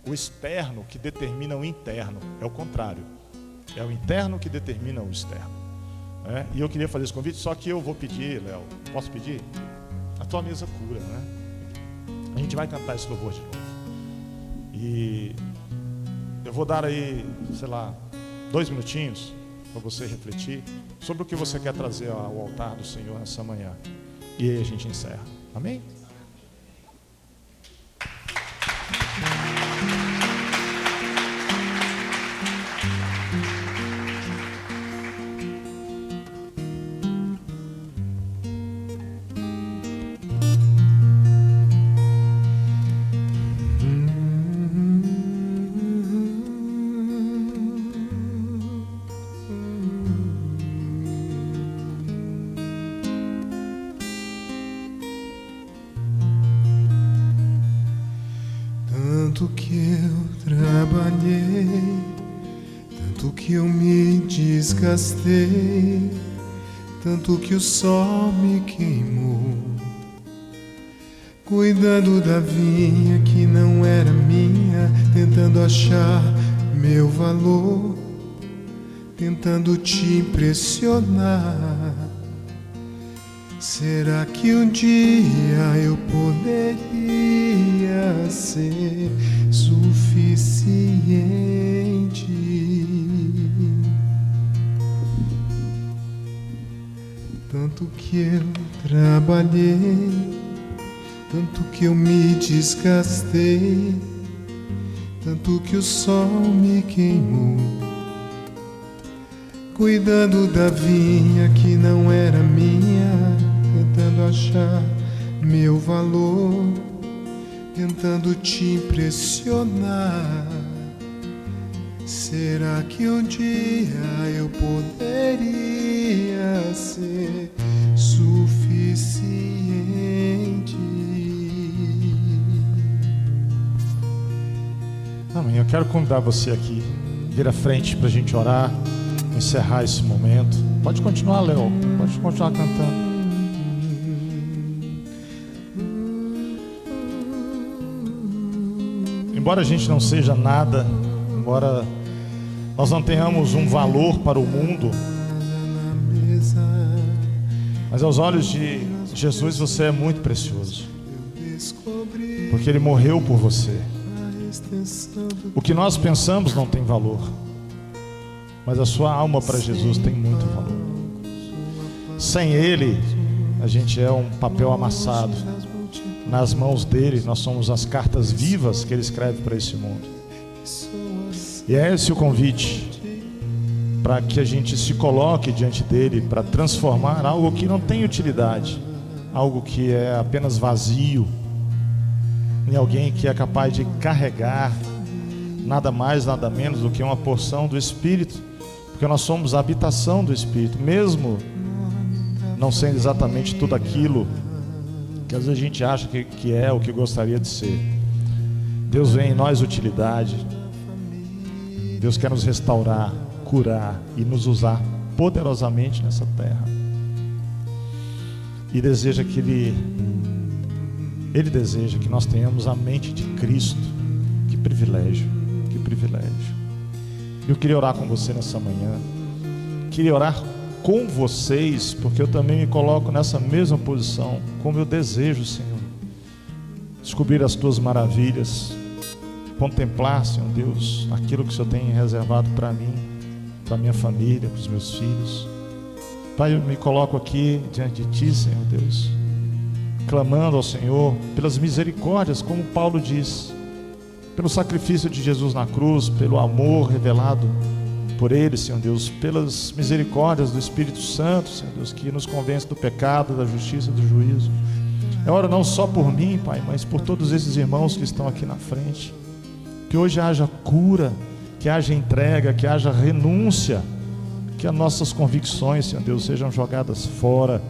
o externo que determina o interno, é o contrário. É o interno que determina o externo, né? E eu queria fazer esse convite, só que eu vou pedir, Léo, posso pedir? A tua mesa cura, né? A gente vai cantar esse louvor de novo. E eu vou dar aí, sei lá, 2 minutinhos para você refletir sobre o que você quer trazer ao altar do Senhor nessa manhã. E aí a gente encerra. Amém? Tanto que eu trabalhei, tanto que eu me desgastei, tanto que o sol me queimou, cuidando da vinha que não era minha, tentando achar meu valor, tentando te impressionar. Será que um dia eu poderia ser suficiente? Tanto que eu trabalhei, tanto que eu me desgastei, tanto que o sol me queimou, cuidando da vinha que não era minha, tentando achar meu valor, tentando te impressionar. Será que um dia eu poderia ser suficiente? Amém. Eu quero convidar você aqui, vir à frente para a gente orar, encerrar esse momento. Pode continuar, Léo. Pode continuar cantando. Embora a gente não seja nada, embora nós não tenhamos um valor para o mundo, mas aos olhos de Jesus você é muito precioso, porque Ele morreu por você. O que nós pensamos não tem valor, mas a sua alma para Jesus tem muito valor. Sem Ele, a gente é um papel amassado. Nas mãos dele, nós somos as cartas vivas que Ele escreve para esse mundo. E é esse o convite, para que a gente se coloque diante dele, para transformar algo que não tem utilidade, algo que é apenas vazio, em alguém que é capaz de carregar nada mais, nada menos do que uma porção do Espírito, porque nós somos a habitação do Espírito, mesmo não sendo exatamente tudo aquilo que às vezes a gente acha que é o que gostaria de ser. Deus vê em nós utilidade. Deus quer nos restaurar, curar e nos usar poderosamente nessa terra. E deseja que Ele deseja que nós tenhamos a mente de Cristo, que privilégio, que privilégio. Eu queria orar com você nessa manhã, queria orar com vocês, porque eu também me coloco nessa mesma posição, como eu desejo, Senhor, descobrir as tuas maravilhas, contemplar, Senhor Deus, aquilo que o Senhor tem reservado para mim, para minha família, para os meus filhos. Pai, eu me coloco aqui diante de Ti, Senhor Deus, clamando ao Senhor pelas misericórdias, como Paulo diz, pelo sacrifício de Jesus na cruz, pelo amor revelado por Ele, Senhor Deus, pelas misericórdias do Espírito Santo, Senhor Deus, que nos convence do pecado, da justiça, do juízo. Eu oro não só por mim, Pai, mas por todos esses irmãos que estão aqui na frente. Que hoje haja cura, que haja entrega, que haja renúncia, que as nossas convicções, Senhor Deus, sejam jogadas fora,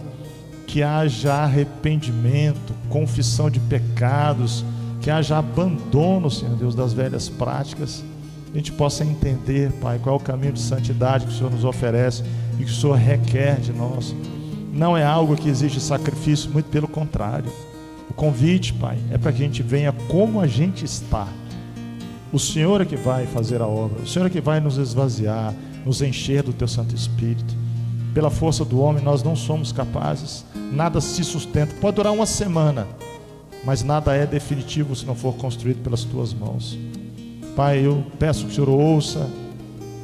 que haja arrependimento, confissão de pecados, que haja abandono, Senhor Deus, das velhas práticas. A gente possa entender, Pai, qual é o caminho de santidade que o Senhor nos oferece e que o Senhor requer de nós. Não é algo que exige sacrifício, muito pelo contrário. O convite, Pai, é para que a gente venha como a gente está. O Senhor é que vai fazer a obra, o Senhor é que vai nos esvaziar, nos encher do Teu Santo Espírito. Pela força do homem nós não somos capazes, nada se sustenta, pode durar uma semana, mas nada é definitivo se não for construído pelas Tuas mãos. Pai, eu peço que o Senhor ouça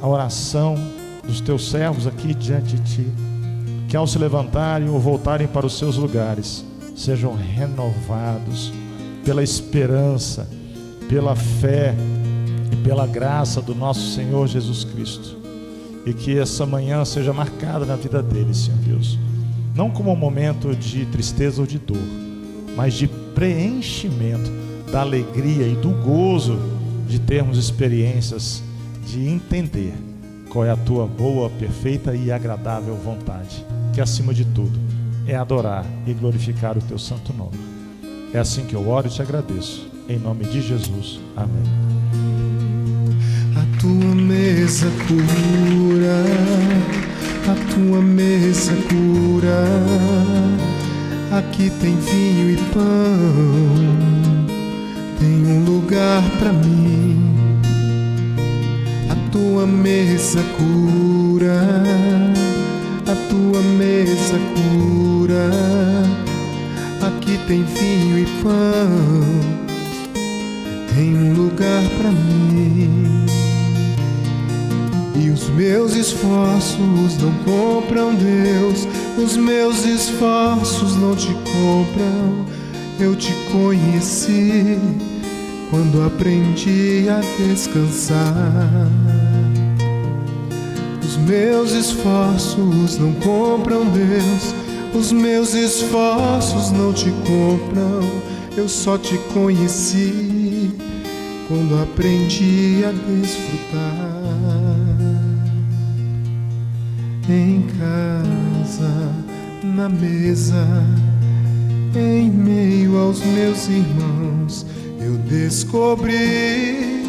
a oração dos Teus servos aqui diante de Ti, que ao se levantarem ou voltarem para os seus lugares, sejam renovados pela esperança, pela fé e pela graça do nosso Senhor Jesus Cristo, e que essa manhã seja marcada na vida deles, Senhor Deus, não como um momento de tristeza ou de dor, mas de preenchimento da alegria e do gozo de termos experiências, de entender qual é a Tua boa, perfeita e agradável vontade, que acima de tudo é adorar e glorificar o Teu santo nome. É assim que eu oro e te agradeço, em nome de Jesus, amém. A Tua mesa cura, a Tua mesa cura. Aqui tem vinho e pão, tem um lugar pra mim. A Tua mesa cura, a Tua mesa cura. Aqui tem vinho e pão, tem um lugar pra mim. E os meus esforços não compram Deus, os meus esforços não te compram. Eu te conheci quando aprendi a descansar. Os meus esforços não compram Deus, os meus esforços não te compram. Eu só te conheci quando aprendi a desfrutar. Em casa, na mesa, em meio aos meus irmãos, eu descobri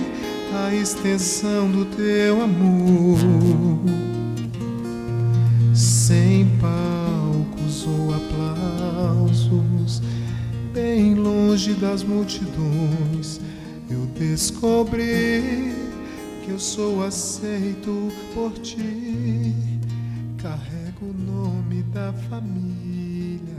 a extensão do Teu amor. Sem palcos ou aplausos, bem longe das multidões, eu descobri que eu sou aceito por Ti. Carrego o nome da família